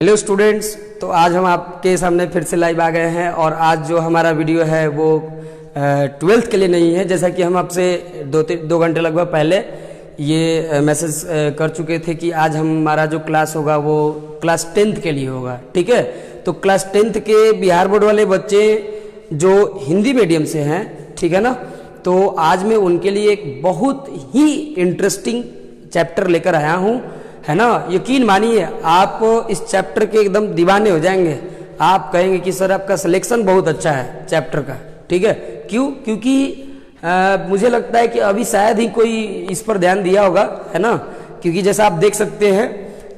Hello students, तो आज हम आपके सामने फिर से लाइव आ गए हैं और आज जो हमारा वीडियो है वो 12th के लिए नहीं है। जैसा कि हम आपसे दो घंटे लगभग पहले ये मैसेज कर चुके थे कि आज हमारा जो क्लास होगा वो क्लास 10th के लिए होगा। ठीक है, तो क्लास 10th के बिहार बोर्ड वाले बच्चे जो हिंदी मीडियम से हैं, ठीक है ना, तो आज मैं उनके लिए एक बहुत ही इंटरेस्टिंग चैप्टर लेकर आया हूँ, है ना। यकीन मानिए आप इस चैप्टर के एकदम दीवाने हो जाएंगे। आप कहेंगे कि सर आपका सिलेक्शन बहुत अच्छा है चैप्टर का। ठीक है, क्यों? क्योंकि मुझे लगता है कि अभी शायद ही कोई इस पर ध्यान दिया होगा, है ना। क्योंकि जैसा आप देख सकते हैं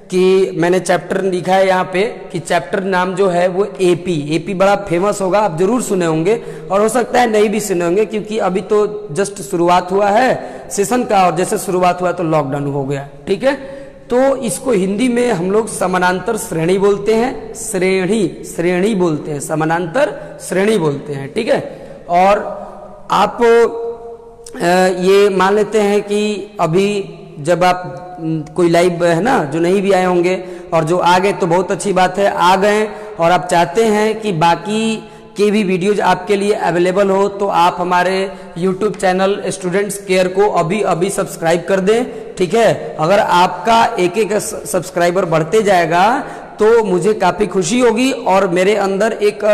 कि मैंने चैप्टर लिखा है यहाँ पे कि चैप्टर नाम जो है वो एपी बड़ा फेमस होगा, आप जरूर सुने होंगे और हो सकता है नहीं भी सुने होंगे क्योंकि अभी तो जस्ट शुरुआत हुआ है सेशन का और जैसे शुरुआत हुआ तो लॉकडाउन हो गया। ठीक है, तो इसको हिंदी में हम लोग समानांतर श्रेणी बोलते हैं, श्रेणी बोलते हैं, समानांतर श्रेणी बोलते हैं। ठीक है, और आप ये मान लेते हैं कि अभी जब आप कोई लाइव है ना जो नहीं भी आए होंगे और जो आ गए तो बहुत अच्छी बात है, आ गए और आप चाहते हैं कि बाकी के भी वीडियोज आपके लिए अवेलेबल हो तो आप हमारे YouTube चैनल स्टूडेंट्स केयर को अभी सब्सक्राइब कर दें। ठीक है, अगर आपका एक एक सब्सक्राइबर बढ़ते जाएगा तो मुझे काफ़ी खुशी होगी और मेरे अंदर एक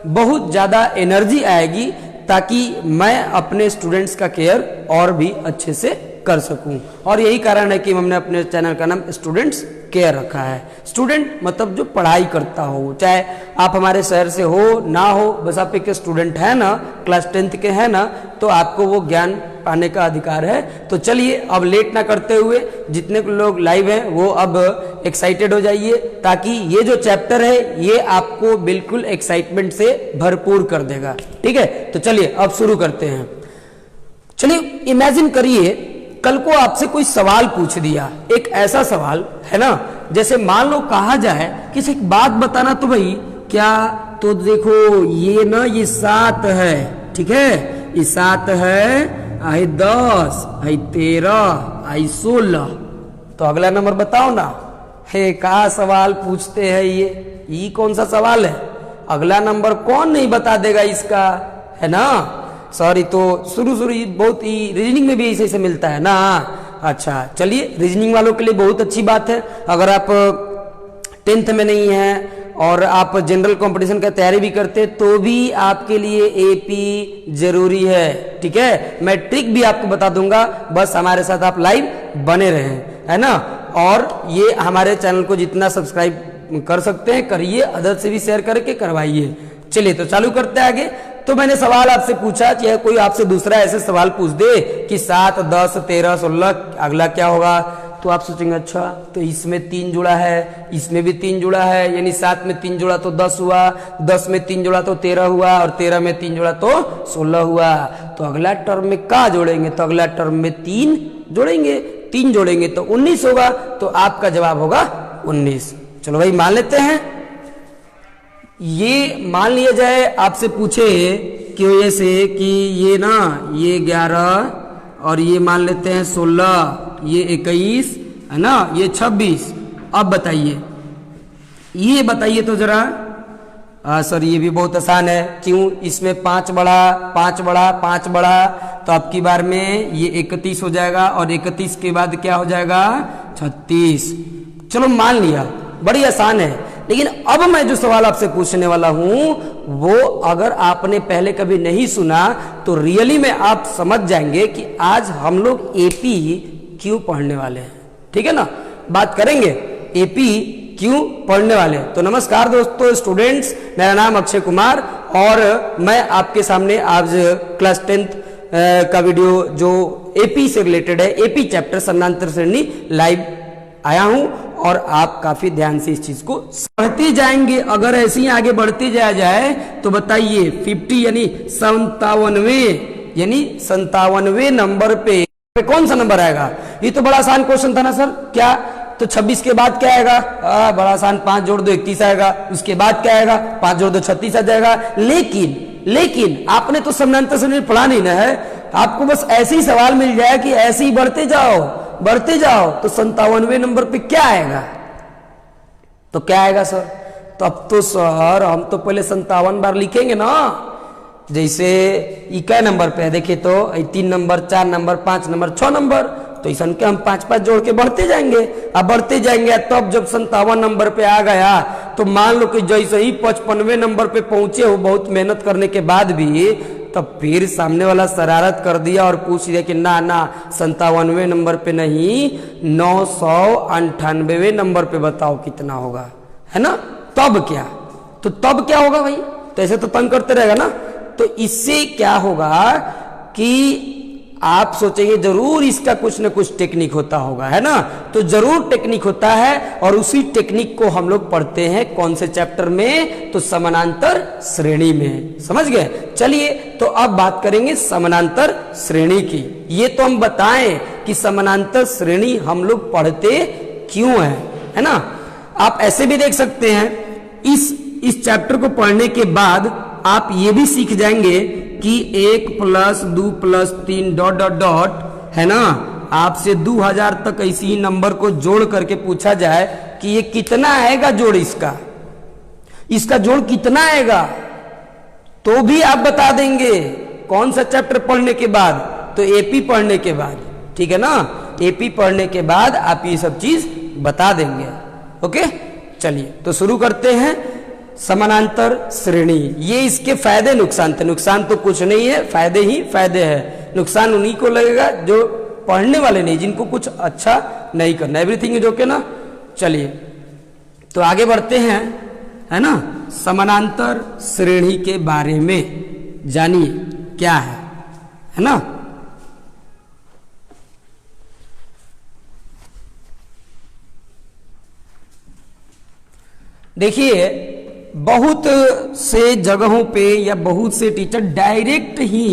बहुत ज़्यादा एनर्जी आएगी ताकि मैं अपने स्टूडेंट्स का केयर और भी अच्छे से कर सकूं। और यही कारण है कि हमने अपने चैनल का नाम स्टूडेंट्स केयर रखा है। स्टूडेंट मतलब जो पढ़ाई करता हो, चाहे आप हमारे शहर से हो ना हो, बस आप एक स्टूडेंट है ना, क्लास 10th के है ना, तो आपको वो ज्ञान पाने का अधिकार है। तो चलिए अब लेट ना करते हुए जितने लोग लाइव हैं वो अब एक्साइटेड हो जाइए ताकि ये जो चैप्टर है ये आपको बिल्कुल एक्साइटमेंट से भरपूर कर देगा। ठीक है, तो चलिए अब शुरू करते हैं। चलिए इमेजिन करिए कल को आपसे कोई सवाल पूछ दिया, एक ऐसा सवाल, है ना, जैसे मान लो कहा जाए किसी एक बात बताना तो भाई क्या, तो देखो ये ना ये 7 है, ठीक है, ये 7 है, आई 10, आई 13, आई 16, तो अगला नंबर बताओ ना। हे कहा सवाल पूछते हैं ये कौन सा सवाल है? अगला नंबर कौन नहीं बता देगा इसका, है ना। सॉरी, तो शुरू बहुत ही रीजनिंग में भी ऐसे मिलता है ना। अच्छा चलिए, रीजनिंग वालों के लिए बहुत अच्छी बात है। अगर आप 10th में नहीं हैं और आप जनरल कंपटीशन का तैयारी भी करते तो भी आपके लिए एपी जरूरी है। ठीक है, मैं ट्रिक भी आपको बता दूंगा, बस हमारे साथ आप लाइव बने रहें, है ना। और ये हमारे चैनल को जितना सब्सक्राइब कर सकते हैं करिए, अदर से भी शेयर करके करवाइए। चलिए तो चालू करते हैं आगे। तो मैंने सवाल आपसे पूछा, चाहे कोई आपसे दूसरा ऐसे सवाल पूछ दे कि 7, 10, 13, 16 अगला क्या होगा, तो आप सोचेंगे अच्छा तो इसमें 3 जुड़ा है, इसमें भी 3 जुड़ा है, यानी 7 में 3 जुड़ा तो 10 हुआ, 10 में 3 जुड़ा तो 13 हुआ और 13 में 3 जुड़ा तो 16 हुआ। तो अगला टर्म में क्या जोड़ेंगे? तो अगला टर्म में 3 जोड़ेंगे, 3 जोड़ेंगे तो 19 होगा। तो आपका जवाब होगा 19। चलो भाई मान लेते हैं। ये मान लिया जाए आपसे पूछे कि ऐसे कि ये ना ये 11 और ये मान लेते हैं 16, ये 21, है ना, ये 26। अब बताइए, ये बताइए तो जरा। सर ये भी बहुत आसान है, क्यों? इसमें 5 बढ़ा, 5 बढ़ा, 5 बढ़ा, तो अब की बार में ये 31 हो जाएगा और 31 के बाद क्या हो जाएगा? 36। चलो मान लिया, बड़ी आसान है। लेकिन अब मैं जो सवाल आपसे पूछने वाला हूं वो अगर आपने पहले कभी नहीं सुना तो रियली में आप समझ जाएंगे कि आज हम लोग एपी क्यों पढ़ने वाले हैं। ठीक है ना, बात करेंगे एपी क्यों पढ़ने वाले हैं। तो नमस्कार दोस्तों स्टूडेंट्स, मेरा नाम अक्षय कुमार और मैं आपके सामने आज क्लास 10th का वीडियो जो एपी से रिलेटेड है, एपी चैप्टर समानांतर श्रेणी लाइव आया हूं और आप काफी ध्यान से इस चीज को पढ़ते जाएंगे। अगर ऐसे ही आगे बढ़ते जाए तो बताइए 50 यानी 57वें नंबर पे कौन सा नंबर आएगा? ये तो बड़ा आसान क्वेश्चन था ना सर। क्या? तो 26 के बाद क्या आएगा? बड़ा आसान, 5 जोड़ दो 31 आएगा। उसके बाद क्या आएगा? 5 जोड़ दो 36 आ जाएगा। लेकिन आपने तो समानांतर श्रेणी पढ़ा नहीं ना है। आपको बस ऐसे ही सवाल मिल जाए कि ऐसे ही बढ़ते जाओ तो 57वें नंबर पे क्या आएगा? तो क्या आएगा सर? तो अब तो सर हम तो पहले 57 बार लिखेंगे ना। जैसे इका नंबर पे है, देखिए तो 3 नंबर, 4 नंबर, 5 नंबर, 6 नंबर, तो इस के हम 5-5 जोड़ के बढ़ते जाएंगे। अब बढ़ते जाएंगे तब जब 57 नंबर पे आ गया तो मान लो कि जैसे ही 55वें नंबर पे पहुंचे हो बहुत मेहनत करने के बाद भी, तब फिर सामने वाला शरारत कर दिया और पूछ दिया कि ना ना 57वें नंबर पे नहीं 998वें नंबर पे बताओ कितना होगा, है ना? तब क्या? तो तब क्या होगा भाई? तो ऐसे तो तंग करते रहेगा ना। तो इससे क्या होगा कि आप सोचेंगे जरूर इसका कुछ न कुछ टेक्निक होता होगा, है ना? तो जरूर टेक्निक होता है और उसी टेक्निक को हम लोग पढ़ते हैं कौन से चैप्टर में? तो समानांतर श्रेणी में। समझ गए? चलिए तो अब बात करेंगे समानांतर श्रेणी की। ये तो हम बताएं कि समानांतर श्रेणी हम लोग पढ़ते क्यों है ना? आप ऐसे भी देख सकते हैं, इस चैप्टर को पढ़ने के बाद आप ये भी सीख जाएंगे कि 1 + 2 + 3 ... है ना? आपसे 2000 तक ऐसी ही नंबर को जोड़ करके पूछा जाए कि ये कितना आएगा जोड़, इसका जोड़ कितना आएगा, तो भी आप बता देंगे। कौन सा चैप्टर पढ़ने के बाद? तो एपी पढ़ने के बाद, ठीक है ना? एपी पढ़ने के बाद आप ये सब चीज बता देंगे। ओके, चलिए तो शुरू करते हैं। समानांतर श्रेणी, ये इसके फायदे नुकसान थे। नुकसान तो कुछ नहीं है, फायदे ही फायदे हैं। नुकसान उन्हीं को लगेगा जो पढ़ने वाले नहीं, जिनको कुछ अच्छा नहीं करना। एवरीथिंग इज ओके ना? चलिए तो आगे बढ़ते हैं, है ना? समानांतर श्रेणी के बारे में जानिए क्या है ना? देखिए बहुत से जगहों पे या बहुत से टीचर डायरेक्ट ही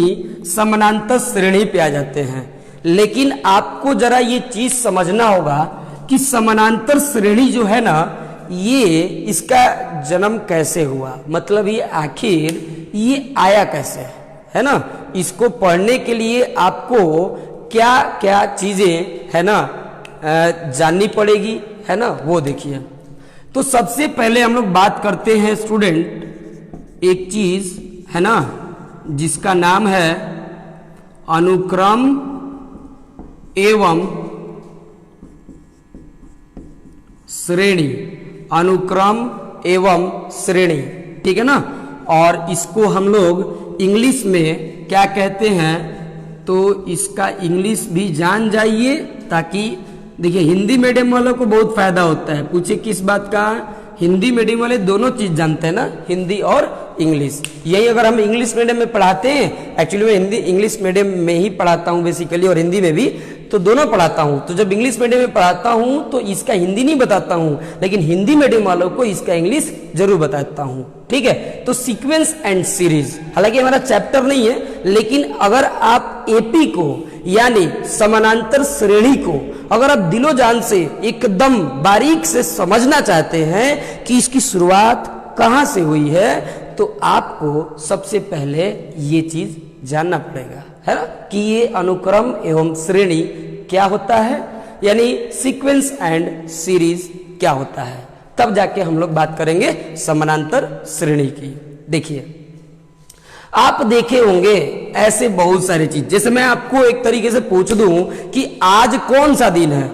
समानांतर श्रेणी पे आ जाते हैं, लेकिन आपको जरा ये चीज समझना होगा कि समानांतर श्रेणी जो है ना, ये इसका जन्म कैसे हुआ, मतलब ये आखिर ये आया कैसे, है ना? इसको पढ़ने के लिए आपको क्या क्या चीजें है ना जाननी पड़ेगी, है ना? वो देखिए। तो सबसे पहले हम लोग बात करते हैं स्टूडेंट एक चीज, है ना, जिसका नाम है अनुक्रम एवं श्रेणी। अनुक्रम एवं श्रेणी, ठीक है ना? और इसको हम लोग इंग्लिश में क्या कहते हैं? तो इसका इंग्लिश भी जान जाइए, ताकि देखिए हिंदी मीडियम वालों को बहुत फायदा होता है। पूछे किस बात का? हिंदी मीडियम वाले दोनों चीज जानते हैं ना, हिंदी और इंग्लिश। यही अगर हम इंग्लिश मीडियम में पढ़ाते हैं, एक्चुअली मैं हिंदी इंग्लिश मीडियम में ही पढ़ाता हूँ बेसिकली, और हिंदी में भी, तो दोनों पढ़ाता हूँ। तो जब इंग्लिश मीडियम में पढ़ाता हूँ तो इसका हिंदी नहीं बताता हूँ, लेकिन हिंदी मीडियम वालों को इसका इंग्लिश जरूर बताता हूँ, ठीक है? तो सीक्वेंस एंड सीरीज, हालांकि हमारा चैप्टर नहीं है, लेकिन अगर आप एपी को यानी समानांतर श्रेणी को अगर आप दिलो जान से एकदम बारीक से समझना चाहते हैं कि इसकी शुरुआत कहां से हुई है, तो आपको सबसे पहले ये चीज जानना पड़ेगा, है ना, कि ये अनुक्रम एवं श्रेणी क्या होता है, यानी सीक्वेंस एंड सीरीज क्या होता है। तब जाके हम लोग बात करेंगे समानांतर श्रेणी की। देखिए आप देखे होंगे ऐसे बहुत सारे चीज, जैसे मैं आपको एक तरीके से पूछ दूं कि आज कौन सा दिन है,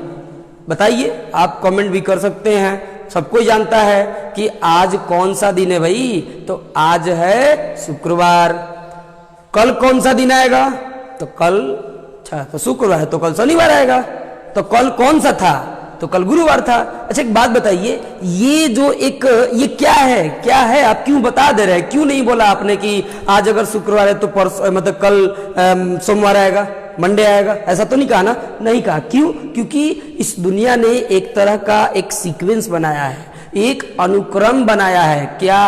बताइए। आप कमेंट भी कर सकते हैं, सबको जानता है कि आज कौन सा दिन है भाई। तो आज है शुक्रवार। कल कौन सा दिन आएगा? तो कल, अच्छा तो शुक्रवार है तो कल शनिवार आएगा। तो कल कौन सा था? तो कल गुरुवार था। अच्छा एक बात बताइए, ये जो ये क्या है? आप क्यों बता दे रहे हैं? क्यों नहीं बोला आपने कि आज अगर शुक्रवार है तो परसों मतलब कल सोमवार आएगा, मंडे आएगा? ऐसा तो नहीं कहा ना? नहीं कहा। क्यों? क्योंकि इस दुनिया ने एक तरह का एक सीक्वेंस बनाया है, एक अनुक्रम बनाया है। क्या?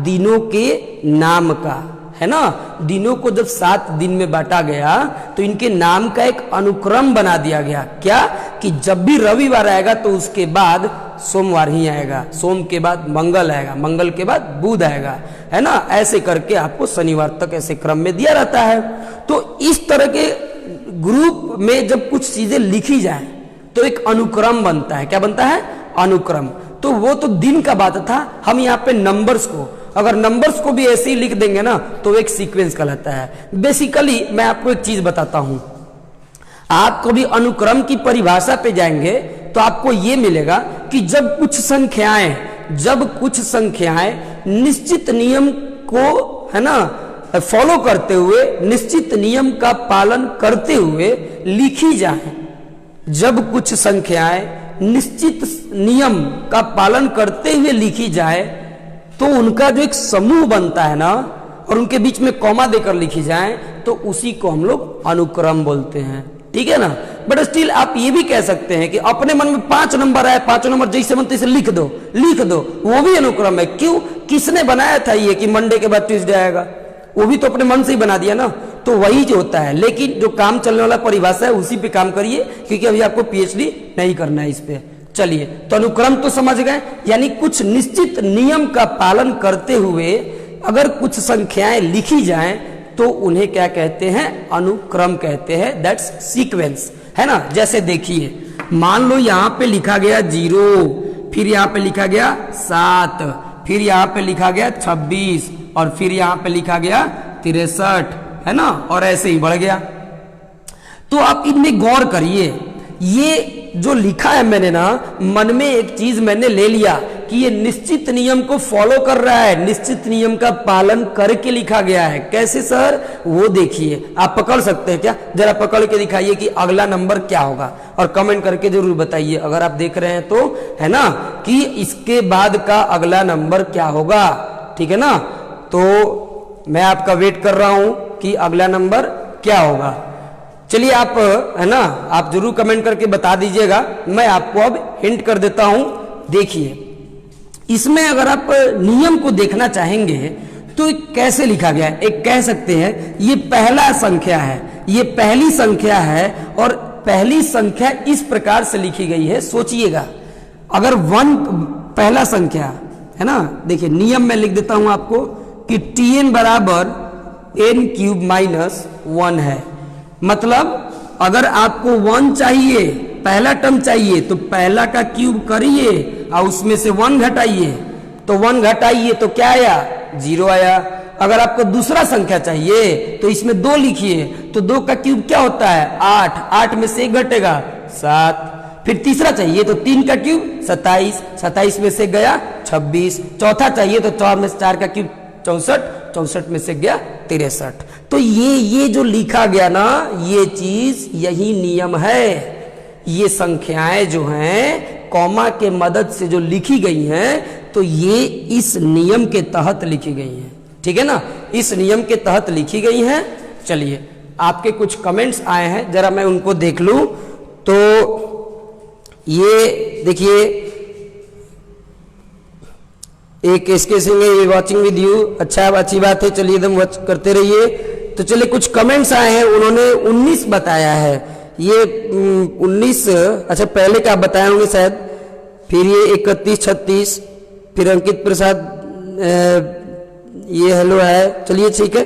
दिनों के नाम का, है ना? दिनों को जब 7 दिन में बांटा गया तो इनके नाम का एक अनुक्रम बना दिया गया। क्या? कि जब भी रविवार आएगा तो उसके बाद सोमवार ही आएगा, सोम के बाद मंगल आएगा, मंगल के बाद बुध आएगा, है ना? ऐसे करके आपको शनिवार तक ऐसे क्रम में दिया रहता है। तो इस तरह के ग्रुप में जब कुछ चीजें लिखी जाए तो एक अनुक्रम बनता है। क्या बनता है? अनुक्रम। तो वो तो दिन का बात था। हम यहाँ पे नंबर्स को, अगर नंबर्स को भी ऐसे ही लिख देंगे ना तो एक सीक्वेंस कहलाता है। बेसिकली मैं आपको एक चीज बताता हूं, आप कभी अनुक्रम की परिभाषा पे जाएंगे तो आपको यह मिलेगा कि जब कुछ संख्याएं निश्चित नियम को, है ना, फॉलो करते हुए, निश्चित नियम का पालन करते हुए लिखी जाए, जब कुछ संख्याएं निश्चित नियम का पालन करते हुए लिखी जाए तो उनका जो एक समूह बनता है ना, और उनके बीच में कॉमा देकर लिखी जाए तो उसी को हम लोग अनुक्रम बोलते हैं। ठीक है ना। बट स्टिल आप ये भी कह सकते हैं कि अपने मन में 5 नंबर आए, 5 नंबर जैसे मन तैसे लिख दो, वो भी अनुक्रम है। क्यों? किसने बनाया था ये कि मंडे के बाद ट्यूसडे आएगा? वो भी तो अपने मन से ही बना दिया ना। तो वही जो होता है, लेकिन जो काम चलने वाला परिभाषा है उसी पे काम करिए, क्योंकि अभी आपको पीएचडी नहीं करना है इस पे। चलिए, तो अनुक्रम तो समझ गए, यानी कुछ निश्चित नियम का पालन करते हुए अगर कुछ संख्याएं लिखी जाएं तो उन्हें क्या कहते हैं? अनुक्रम कहते हैं। दैट्स सीक्वेंस, है ना। जैसे देखिए, मान लो यहां पे लिखा गया 0, फिर यहां पे लिखा गया 7, फिर यहां पे लिखा गया 26, और फिर यहां पे लिखा गया 63, है ना, और ऐसे ही बढ़ गया। तो आप इनमें गौर करिए, ये जो लिखा है मैंने ना, मन में एक चीज मैंने ले लिया कि ये निश्चित नियम को फॉलो कर रहा है, निश्चित नियम का पालन करके लिखा गया है। कैसे सर? वो देखिए, आप पकड़ सकते हैं क्या? जरा पकड़ के दिखाइए कि अगला नंबर क्या होगा, और कमेंट करके जरूर बताइए अगर आप देख रहे हैं तो, है ना, कि इसके बाद का अगला नंबर क्या होगा। ठीक है ना। तो मैं आपका वेट कर रहा हूं कि अगला नंबर क्या होगा। चलिए, आप, है ना, आप जरूर कमेंट करके बता दीजिएगा। मैं आपको अब हिंट कर देता हूं। देखिए, इसमें अगर आप नियम को देखना चाहेंगे तो कैसे लिखा गया है, एक कह सकते हैं ये पहला संख्या है, ये पहली संख्या है, और पहली संख्या इस प्रकार से लिखी गई है। सोचिएगा, अगर 1 पहला संख्या है ना, देखिए नियम में लिख देता हूं आपको कि tn बराबर n³ - 1 है। मतलब अगर आपको 1 चाहिए, पहला टर्म चाहिए, तो पहला का क्यूब करिए और उसमें से 1 घटाइए, तो 1 घटाइए तो क्या आया? 0 आया। अगर आपको दूसरा संख्या चाहिए तो इसमें 2 लिखिए, तो 2 का क्यूब क्या होता है? 8, 8 में से 1 घटेगा 7। फिर तीसरा चाहिए तो 3 का क्यूब 27, 27 में से गया 26। चौथा चाहिए तो 4 में से 4 का क्यूब 64, 64 में से गया 63। तो ये जो लिखा गया ना, ये चीज, यही नियम है। ये संख्याएं जो हैं कॉमा के मदद से जो लिखी गई हैं, तो ये इस नियम के तहत लिखी गई हैं। ठीक है ना, इस नियम के तहत लिखी गई हैं। चलिए, आपके कुछ कमेंट्स आए हैं, जरा मैं उनको देख लूं। तो ये देखिए, एक इसके सिंह वॉचिंग विद यू, अच्छा, अच्छी बात है। चलिए, एकदम वॉच करते रहिए। तो चलिए, कुछ कमेंट्स आए हैं, उन्होंने 19 बताया है। ये 19, अच्छा पहले का आप बताए होंगे शायद, फिर ये 31, 36, फिर अंकित प्रसाद, ये हेलो है। चलिए ठीक है,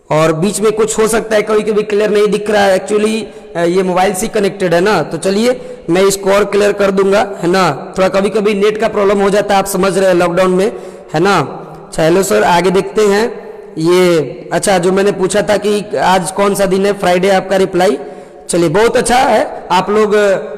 और बीच में कुछ हो सकता है, कभी कभी क्लियर नहीं दिख रहा है, एक्चुअली ये मोबाइल से कनेक्टेड है ना। तो चलिए, मैं इसको और क्लियर कर दूंगा, है ना। थोड़ा कभी कभी नेट का प्रॉब्लम हो जाता है, आप समझ रहे हैं, लॉकडाउन में, है ना। अच्छा, हेलो सर, आगे देखते हैं। ये अच्छा, जो मैंने पूछा था कि आज कौन सा दिन है, फ्राइडे, आपका रिप्लाई। चलिए, बहुत अच्छा है, आप लोग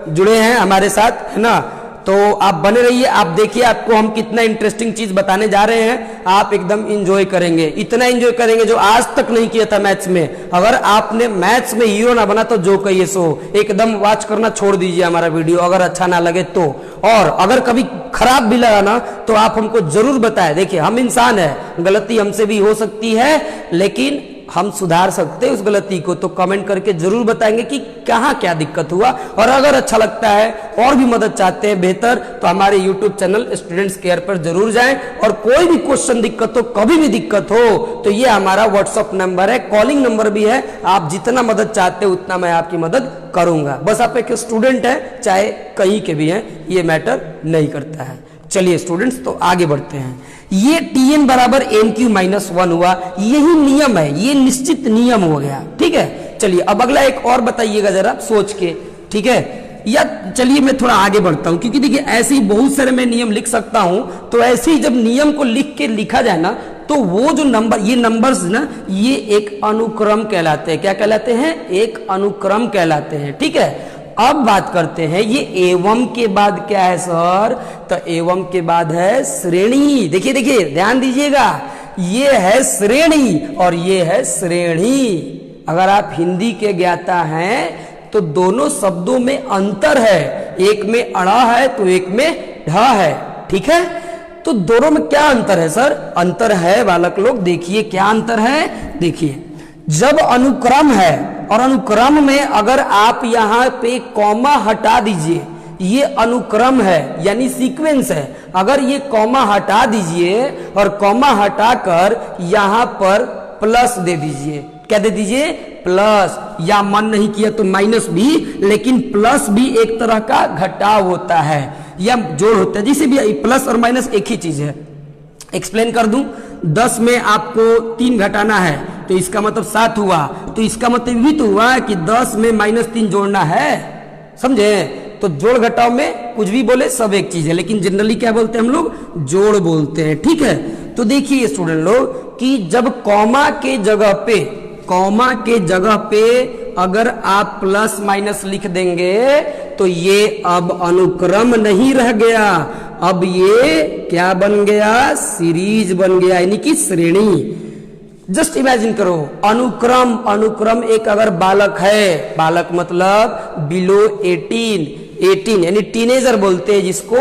जुड़े हैं हमारे साथ, है ना। तो आप बने रहिए, आप देखिए आपको हम कितना इंटरेस्टिंग चीज बताने जा रहे हैं। आप एकदम इंजॉय करेंगे, इतना इंजॉय करेंगे जो आज तक नहीं किया था मैथ्स में। अगर आपने मैथ्स में हीरो ना बना तो जो कहिए सो, एकदम वॉच करना छोड़ दीजिए हमारा वीडियो, अगर अच्छा ना लगे तो। और अगर कभी खराब भी लगा ना तो आप हमको जरूर बताएं। देखिए, हम इंसान है, गलती हमसे भी हो सकती है, लेकिन हम सुधार सकते हैं उस गलती को। तो कमेंट करके जरूर बताएंगे कि कहाँ क्या दिक्कत हुआ। और अगर अच्छा लगता है और भी मदद चाहते हैं बेहतर, तो हमारे YouTube चैनल स्टूडेंट्स केयर पर जरूर जाएं। और कोई भी क्वेश्चन दिक्कत हो, कभी भी दिक्कत हो, तो ये हमारा व्हाट्सएप नंबर है, कॉलिंग नंबर भी है। आप जितना मदद चाहते हैं उतना मैं आपकी मदद करूंगा। बस आप एक स्टूडेंट है, चाहे कहीं के भी हैं, ये मैटर नहीं करता है। चलिए स्टूडेंट्स, तो आगे बढ़ते हैं। ये tn बराबर n³ - 1 हुआ, यही नियम है, ये निश्चित नियम हो गया। ठीक है, चलिए अब अगला एक और बताइएगा जरा सोच के। ठीक है, या चलिए मैं थोड़ा आगे बढ़ता हूं, क्योंकि देखिए ऐसे ही बहुत सारे मैं नियम लिख सकता हूं। तो ऐसे ही जब नियम को लिखा जाए ना, तो वो जो नंबर, ये नंबर्स ना, ये एक अनुक्रम कहलाते हैं। क्या कहलाते हैं? एक अनुक्रम कहलाते हैं। ठीक है, अब बात करते हैं ये एवं के बाद क्या है सर? तो एवं के बाद है श्रेणी। देखिए देखिए ध्यान दीजिएगा, ये है श्रेणी और ये है श्रेणी। अगर आप हिंदी के ज्ञाता हैं तो दोनों शब्दों में अंतर है, एक में अड़ा है तो एक में ढा है। ठीक है, तो दोनों में क्या अंतर है सर? अंतर है बालक लोग, देखिए क्या अंतर है। देखिए जब अनुक्रम है और अनुक्रम में अगर आप यहां पे कॉमा हटा दीजिए, ये अनुक्रम है यानी सीक्वेंस है। अगर ये कॉमा हटा दीजिए और कॉमा हटाकर यहां पर प्लस दे दीजिए, क्या दे दीजिए? प्लस, या मन नहीं किया तो माइनस भी, लेकिन प्लस भी एक तरह का घटाव होता है या जोड़ होता है। जिसे भी प्लस और माइनस एक ही चीज है। एक्सप्लेन कर दूं, 10 में आपको 3 घटाना है तो इसका मतलब 7 हुआ, तो इसका मतलब भी तो हुआ कि 10 में -3 जोड़ना है। समझे? तो जोड़ घटाव में कुछ भी बोले सब एक चीज है, लेकिन जनरली क्या बोलते हैं हम लोग? जोड़ बोलते हैं। ठीक है, तो देखिए स्टूडेंट लोग कि जब कॉमा के जगह पे अगर आप प्लस माइनस लिख देंगे तो ये अब अनुक्रम नहीं रह गया, अब ये क्या बन गया? सीरीज बन गया, यानी कि श्रेणी। जस्ट इमेजिन करो, अनुक्रम एक अगर बालक है, बालक मतलब बिलो 18 यानी टीनेजर बोलते हैं जिसको,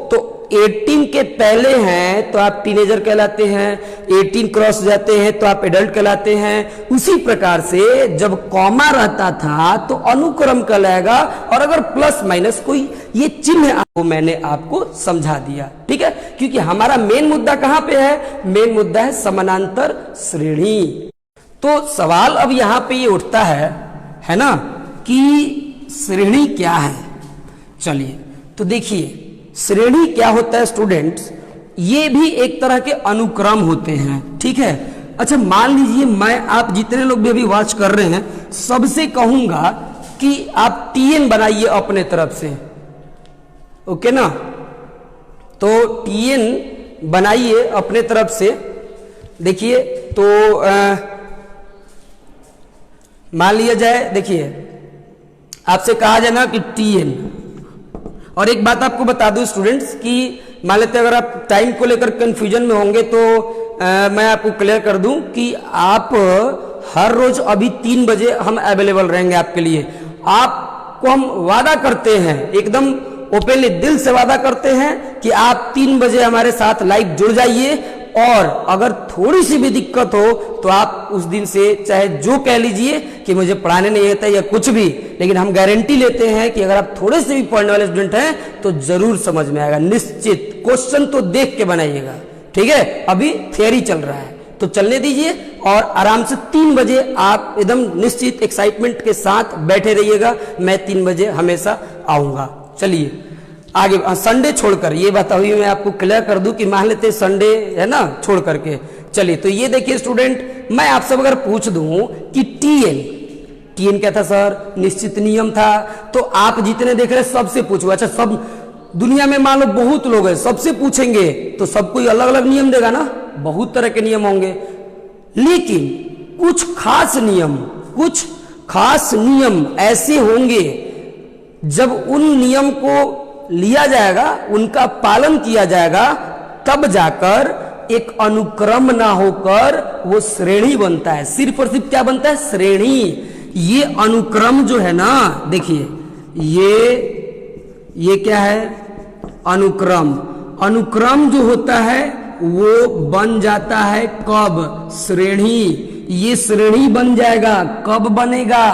तो 18 के पहले हैं तो आप टीनेजर कहलाते हैं, 18 क्रॉस जाते हैं तो आप एडल्ट कहलाते हैं। उसी प्रकार से जब कॉमा रहता था तो अनुक्रम कहलाएगा, और अगर प्लस माइनस कोई ये चिन्ह आपको मैंने आपको समझा दिया। ठीक है, क्योंकि हमारा मेन मुद्दा कहां पे है? मेन मुद्दा है समानांतर श्रेणी। तो सवाल अब यहां पे ये उठता है ना, कि श्रेणी क्या है? चलिए तो देखिए श्रेणी क्या होता है स्टूडेंट्स, ये भी एक तरह के अनुक्रम होते हैं। ठीक है, अच्छा मान लीजिए मैं, आप जितने लोग भी अभी वॉच कर रहे हैं, सबसे कहूंगा कि आप TN बनाइए अपने तरफ से। ओके ना, तो TN बनाइए अपने तरफ से। देखिए तो मान लिया जाए, देखिए आपसे कहा जाए ना कि TN, और एक बात आपको बता दूं स्टूडेंट्स कि मान लेते अगर आप टाइम को लेकर कंफ्यूजन में होंगे तो मैं आपको क्लियर कर दूं कि आप हर रोज अभी 3 बजे हम अवेलेबल रहेंगे आपके लिए। आपको हम वादा करते हैं, एकदम ओपनली दिल से वादा करते हैं कि आप 3 बजे हमारे साथ लाइव जुड़ जाइए, और अगर थोड़ी सी भी दिक्कत हो तो आप उस दिन से चाहे जो कह लीजिए कि मुझे पढ़ाने नहीं आता या कुछ भी, लेकिन हम गारंटी लेते हैं कि अगर आप थोड़े से भी पढ़ने वाले स्टूडेंट हैं तो जरूर समझ में आएगा। निश्चित क्वेश्चन तो देख के बनाइएगा। ठीक है, अभी थियरी चल रहा है तो चलने दीजिए, और आराम से 3 बजे आप एकदम निश्चित एक्साइटमेंट के साथ बैठे रहिएगा। मैं 3 बजे हमेशा आऊंगा। चलिए आगे, संडे छोड़कर, ये बात हुई मैं आपको क्लियर कर दूं कि मान लेते संडे है ना छोड़ करके। चलिए तो ये देखिए स्टूडेंट, मैं आपसे अगर पूछ दूं कि TN क्या था सर? निश्चित नियम था। तो आप जितने देख रहे हैं सबसे पूछो। अच्छा, सब दुनिया में मान लो बहुत लोग हैं, सबसे पूछेंगे तो सब कोई अलग अलग नियम देगा ना, बहुत तरह के नियम होंगे, लेकिन कुछ खास नियम ऐसे होंगे जब उन नियम को लिया जाएगा, उनका पालन किया जाएगा, तब जाकर एक अनुक्रम ना होकर वो श्रेणी बनता है। सिर्फ और सिर्फ क्या बनता है? श्रेणी। ये अनुक्रम जो है ना, देखिए ये क्या है? अनुक्रम जो होता है वो बन जाता है कब? श्रेणी। ये श्रेणी बन जाएगा कब बनेगा?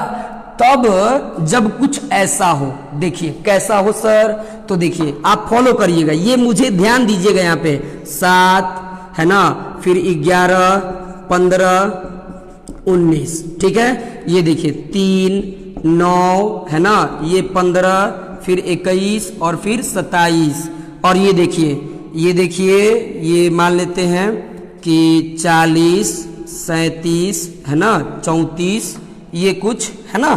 तब जब कुछ ऐसा हो। देखिए कैसा हो सर? तो देखिए आप फॉलो करिएगा, ये मुझे ध्यान दीजिएगा। यहाँ पे 7 है ना, फिर 11, 15, 19, ठीक है। ये देखिए 3, 9 है ना, ये 15, फिर 21 और फिर 27। और ये देखिए ये मान लेते हैं कि 40, 37 है ना, 34, ये कुछ है ना,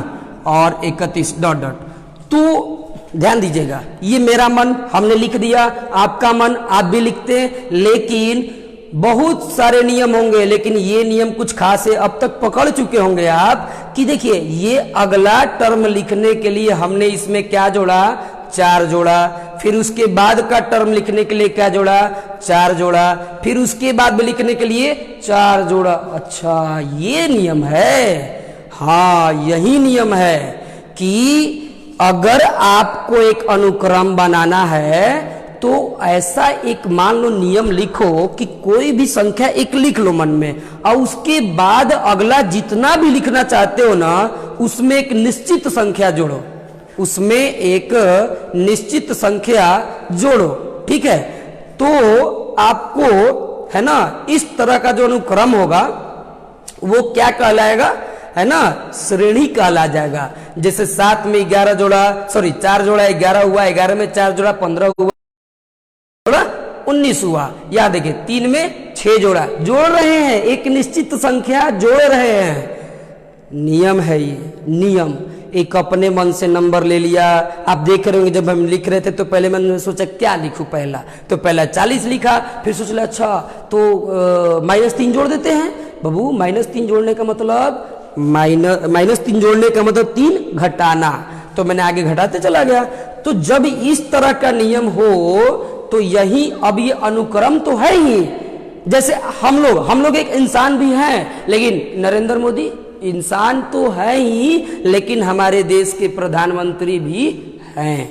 और 31 डॉट डॉट। तो ध्यान दीजिएगा, ये मेरा मन हमने लिख दिया, आपका मन आप भी लिखते हैं, लेकिन बहुत सारे नियम होंगे, लेकिन ये नियम कुछ खास है। अब तक पकड़ चुके होंगे आप कि देखिए ये अगला टर्म लिखने के लिए हमने इसमें क्या जोड़ा, 4 जोड़ा, फिर उसके बाद का टर्म लिखने के लिए क्या जोड़ा, 4 जोड़ा, फिर उसके बाद लिखने के लिए 4 जोड़ा। अच्छा ये नियम है, हाँ यही नियम है कि अगर आपको एक अनुक्रम बनाना है तो ऐसा एक मान लो नियम लिखो कि कोई भी संख्या एक लिख लो मन में, और उसके बाद अगला जितना भी लिखना चाहते हो ना उसमें एक निश्चित संख्या जोड़ो, उसमें एक निश्चित संख्या जोड़ो, ठीक है। तो आपको है ना इस तरह का जो अनुक्रम होगा वो क्या कहलाएगा, है ना, श्रेणी कहला जाएगा। जैसे 7 में 11 जोड़ा, सॉरी 4 जोड़ा 11 हुआ, 11 में 4 जोड़ा 15 हुआ, 19 हुआ। या देखिए 3 में 6 जोड़ा, जोड़ रहे हैं, एक निश्चित संख्या जोड़ रहे हैं, नियम है ये नियम। एक अपने मन से नंबर ले लिया, आप देख रहे होंगे जब हम लिख रहे थे तो पहले मैंने सोचा क्या लिखूं पहला, तो पहला 40 लिखा, फिर सोच लिया अच्छा तो -3 जोड़ देते हैं। बाबू -3 जोड़ने का मतलब -3 जोड़ने का मतलब 3 घटाना, तो मैंने आगे घटाते चला गया। तो जब इस तरह का नियम हो तो यही, अब ये अनुक्रम तो है ही, जैसे हम लोग एक इंसान भी हैं, लेकिन नरेंद्र मोदी इंसान तो है ही, लेकिन हमारे देश के प्रधानमंत्री भी हैं,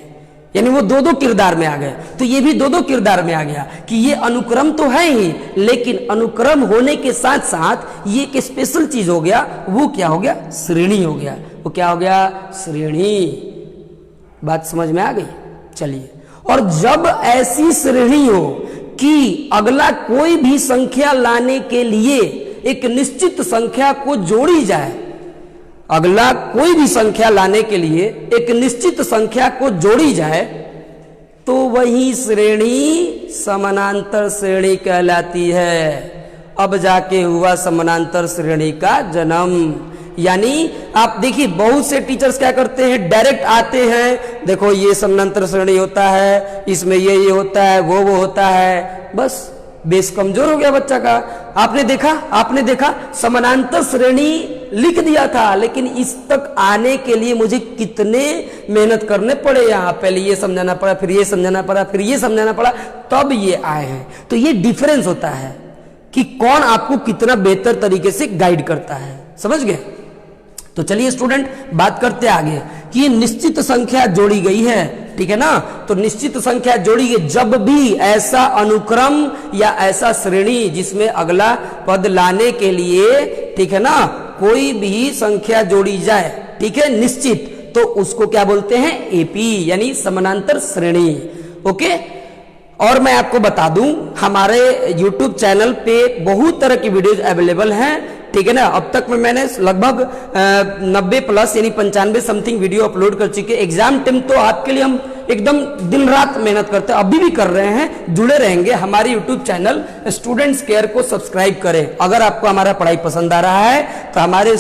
यानी वो 2-2 किरदार में आ गए। तो ये भी 2-2 किरदार में आ गया कि ये अनुक्रम तो है ही, लेकिन अनुक्रम होने के साथ साथ ये एक स्पेशल चीज हो गया, वो क्या हो गया, श्रेणी हो गया। वो क्या हो गया, श्रेणी। बात समझ में आ गई, चलिए। और जब ऐसी श्रेणी हो कि अगला कोई भी संख्या लाने के लिए एक निश्चित संख्या को जोड़ी जाए, अगला कोई भी संख्या लाने के लिए एक निश्चित संख्या को जोड़ी जाए, तो वही श्रेणी समानांतर श्रेणी कहलाती है। अब जाके हुआ समानांतर श्रेणी का जन्म। यानी आप देखिए बहुत से टीचर्स क्या करते हैं, डायरेक्ट आते हैं, देखो ये समानांतर श्रेणी होता है, इसमें ये होता है, वो होता है, बस बेस कमजोर हो गया बच्चा का। आपने देखा समानांतर श्रेणी लिख दिया था, लेकिन इस तक आने के लिए मुझे कितने मेहनत करने पड़े, यहाँ पहले ये समझाना पड़ा, फिर ये समझाना पड़ा, फिर ये समझाना पड़ा, तब ये आए हैं। तो ये डिफरेंस होता है कि कौन आपको कितना बेहतर तरीके से गाइड करता है, समझ गए। तो चलिए स्टूडेंट बात करते आगे कि ये निश्चित संख्या जोड़ी गई है, ठीक है ना। तो निश्चित संख्या जोड़ी गई, जब भी ऐसा अनुक्रम या ऐसा श्रेणी जिसमें अगला पद लाने के लिए, ठीक है ना, कोई भी संख्या जोड़ी जाए, ठीक है, निश्चित, तो उसको क्या बोलते हैं, एपी, यानी समानांतर श्रेणी। ओके। और मैं आपको बता दूं हमारे YouTube चैनल पे बहुत तरह की वीडियोज अवेलेबल हैं, ठीक है ना। अब तक में मैंने लगभग 90+ यानी 95 समथिंग वीडियो अपलोड कर चुके। एग्जाम टाइम तो आपके लिए हम एकदम दिन रात मेहनत करते हैं, अभी भी कर रहे हैं, जुड़े रहेंगे। हमारे यूट्यूब चैनल स्टूडेंट्स केयर को सब्सक्राइब करें। अगर आपको हमारा पढ़ाई पसंद आ रहा है तो हमारे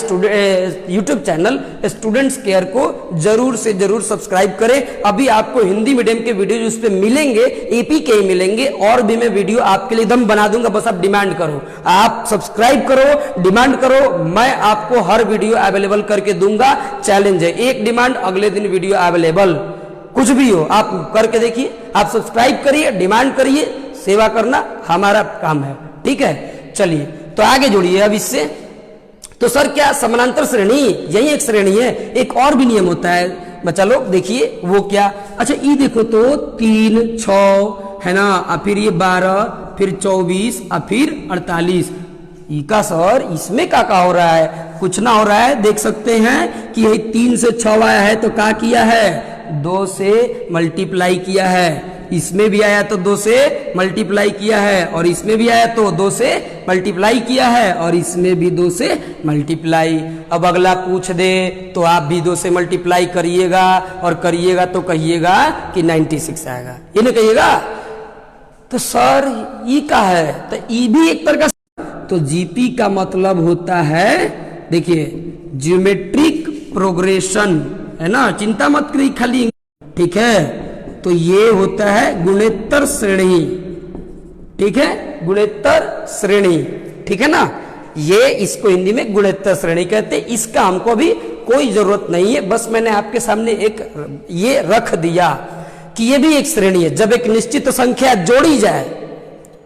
यूट्यूब चैनल स्टूडेंट्स केयर को जरूर से जरूर सब्सक्राइब करें। अभी आपको हिंदी मीडियम के वीडियो उस पर मिलेंगे, एपी के ही मिलेंगे, और भी मैं वीडियो आपके लिए एकदम बना दूंगा, बस आप डिमांड करो, आप सब्सक्राइब करो, डिमांड करो, मैं आपको हर वीडियो अवेलेबल करके दूंगा। चैलेंज है, एक डिमांड अगले दिन वीडियो अवेलेबल, कुछ भी हो आप करके देखिए। आप सब्सक्राइब करिए, डिमांड करिए, सेवा करना हमारा काम है, ठीक है। चलिए तो आगे जोड़िए अब इससे। तो सर क्या समानांतर श्रेणी यही एक श्रेणी है, एक और भी नियम होता है बच्चा लोग, देखिए वो क्या। अच्छा ये देखो तो 3, 6 है ना, और फिर ये 12, फिर 24 और फिर 48। इका सर इसमें क्या हो रहा है, कुछ ना हो रहा है। देख सकते हैं कि यही 3 से 6 आया है तो क्या किया है, 2 से मल्टीप्लाई किया है। इसमें भी आया तो 2 से मल्टीप्लाई किया है, और इसमें भी आया तो 2 से मल्टीप्लाई किया है, और इसमें भी 2 से मल्टीप्लाई। अब अगला पूछ दे तो आप भी 2 से मल्टीप्लाई करिएगा, और करिएगा तो कहिएगा कि 96 आएगा, ये नहीं कहिएगा। तो सर ये क्या है, तो ये भी एक तरह का, तो जीपी का मतलब होता है, देखिए ज्योमेट्रिक प्रोग्रेशन, है ना, चिंता मत करिए, खाली ठीक है, तो ये होता है गुणोत्तर श्रेणी। ठीक है, गुणोत्तर श्रेणी, ठीक है ना, ये इसको हिंदी में गुणोत्तर श्रेणी कहते हैं। इसका हमको अभी कोई जरूरत नहीं है, बस मैंने आपके सामने एक ये रख दिया कि ये भी एक श्रेणी है। जब एक निश्चित संख्या जोड़ी जाए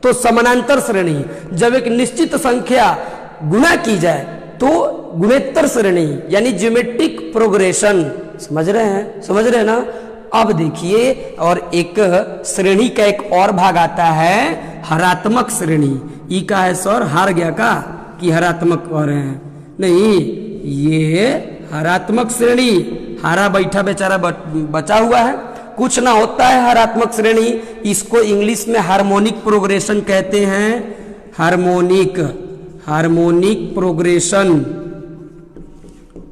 तो समानांतर श्रेणी, जब एक निश्चित संख्या गुणा की जाए तो गुणोत्तर श्रेणी, यानी ज्योमेट्रिक प्रोग्रेशन। समझ रहे हैं ना। अब देखिए, और एक श्रेणी का एक और भाग आता है हरात्मक श्रेणी। ई का है सर, हार गया का कि हरात्मक कह रहे हैं? नहीं, ये हरात्मक श्रेणी, हारा बैठा बेचारा बचा हुआ है, कुछ ना होता है हरात्मक श्रेणी। इसको इंग्लिश में हार्मोनिक प्रोग्रेशन कहते हैं। हार्मोनिक प्रोग्रेशन,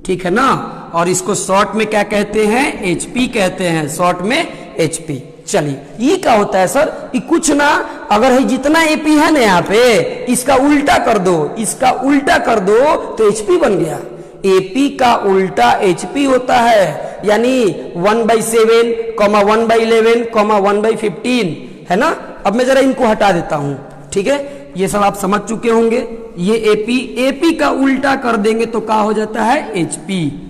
ठीक है ना। और इसको शॉर्ट में क्या कहते हैं? एचपी कहते हैं, शॉर्ट में एचपी। चलिए, ये क्या होता है सर? ये कुछ ना, अगर है जितना एपी है ना यहाँ पे, इसका उल्टा कर दो, इसका उल्टा कर दो तो एचपी बन गया। एपी का उल्टा एचपी होता है, यानी 1/7, 1/11, 1/15, है ना। अब मैं जरा इनको हटा देता हूं, ठीक है, ये सब आप समझ चुके होंगे। ये एपी का उल्टा कर देंगे तो क्या हो जाता है? एचपी।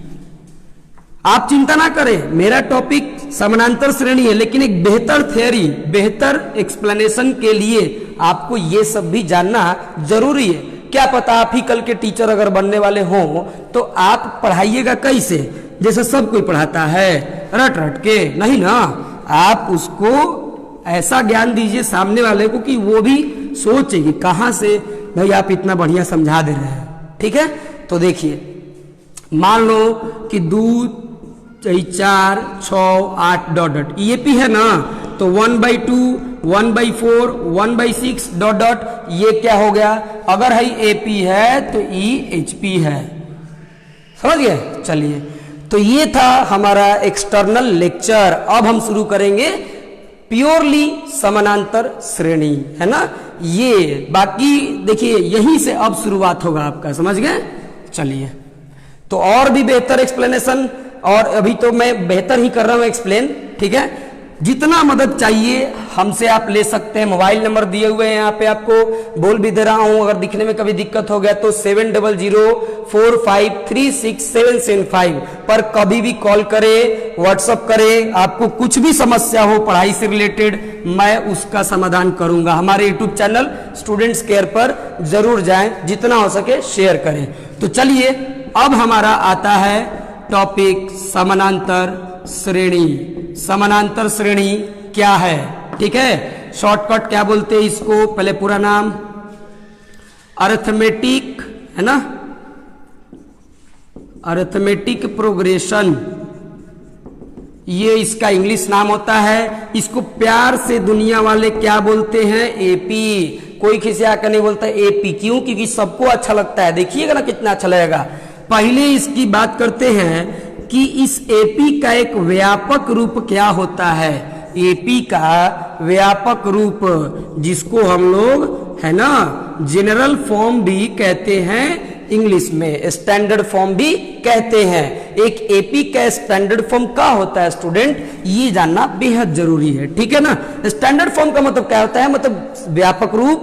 आप चिंता ना करें, मेरा टॉपिक समानांतर श्रेणी है, लेकिन एक बेहतर थ्योरी, बेहतर एक्सप्लेनेशन के लिए आपको ये सब भी जानना जरूरी है। क्या पता आप ही कल के टीचर अगर बनने वाले हो तो आप पढ़ाइएगा कैसे? जैसे सब कोई पढ़ाता है, रट रट के नहीं ना। आप उसको ऐसा ज्ञान दीजिए सामने वाले को कि वो भी सोचे कि कहां से भाई आप इतना बढ़िया समझा दे रहे हैं। ठीक है, तो देखिए, मान लो कि 2, 4, 6, 8 डॉट डॉट एपी है ना, तो 1/2, 1/4, 1/6 डॉट डॉट, ये क्या हो गया? अगर है एपी है तो ई एचपी है। समझ गए? चलिए, तो ये था हमारा एक्सटर्नल लेक्चर। अब हम शुरू करेंगे प्योरली समानांतर श्रेणी, है ना। ये बाकी देखिए, यहीं से अब शुरुआत होगा आपका, समझ गए? चलिए, तो और भी बेहतर एक्सप्लेनेशन, और अभी तो मैं बेहतर ही कर रहा हूं एक्सप्लेन, ठीक है। जितना मदद चाहिए हमसे आप ले सकते हैं। मोबाइल नंबर दिए हुए हैं यहाँ पे, आपको बोल भी दे रहा हूं। अगर दिखने में कभी दिक्कत हो गया तो 7004536775 पर कभी भी कॉल करें, व्हाट्सअप करें। आपको कुछ भी समस्या हो पढ़ाई से रिलेटेड, मैं उसका समाधान करूंगा। हमारे यूट्यूब चैनल स्टूडेंट्स केयर पर जरूर जाएं, जितना हो सके शेयर करें। तो चलिए, अब हमारा आता है टॉपिक समानांतर श्रेणी। समानांतर श्रेणी क्या है? ठीक है, शॉर्टकट क्या बोलते हैं इसको? पहले पूरा नाम अरिथमेटिक, है ना, अरिथमेटिक प्रोग्रेशन, ये इसका इंग्लिश नाम होता है। इसको प्यार से दुनिया वाले क्या बोलते हैं? एपी। कोई किसी आकर नहीं बोलता एपी, क्यों? क्योंकि सबको अच्छा लगता है। देखिएगा ना कितना अच्छा लगेगा। पहले इसकी बात करते हैं कि इस एपी का एक व्यापक रूप क्या होता है। एपी का व्यापक रूप, जिसको हम लोग, है ना, जनरल फॉर्म भी कहते हैं, इंग्लिश में स्टैंडर्ड फॉर्म भी कहते हैं। एक एपी का स्टैंडर्ड फॉर्म क्या होता है स्टूडेंट, ये जानना बेहद जरूरी है। ठीक है ना। स्टैंडर्ड फॉर्म का मतलब क्या होता है? मतलब व्यापक रूप।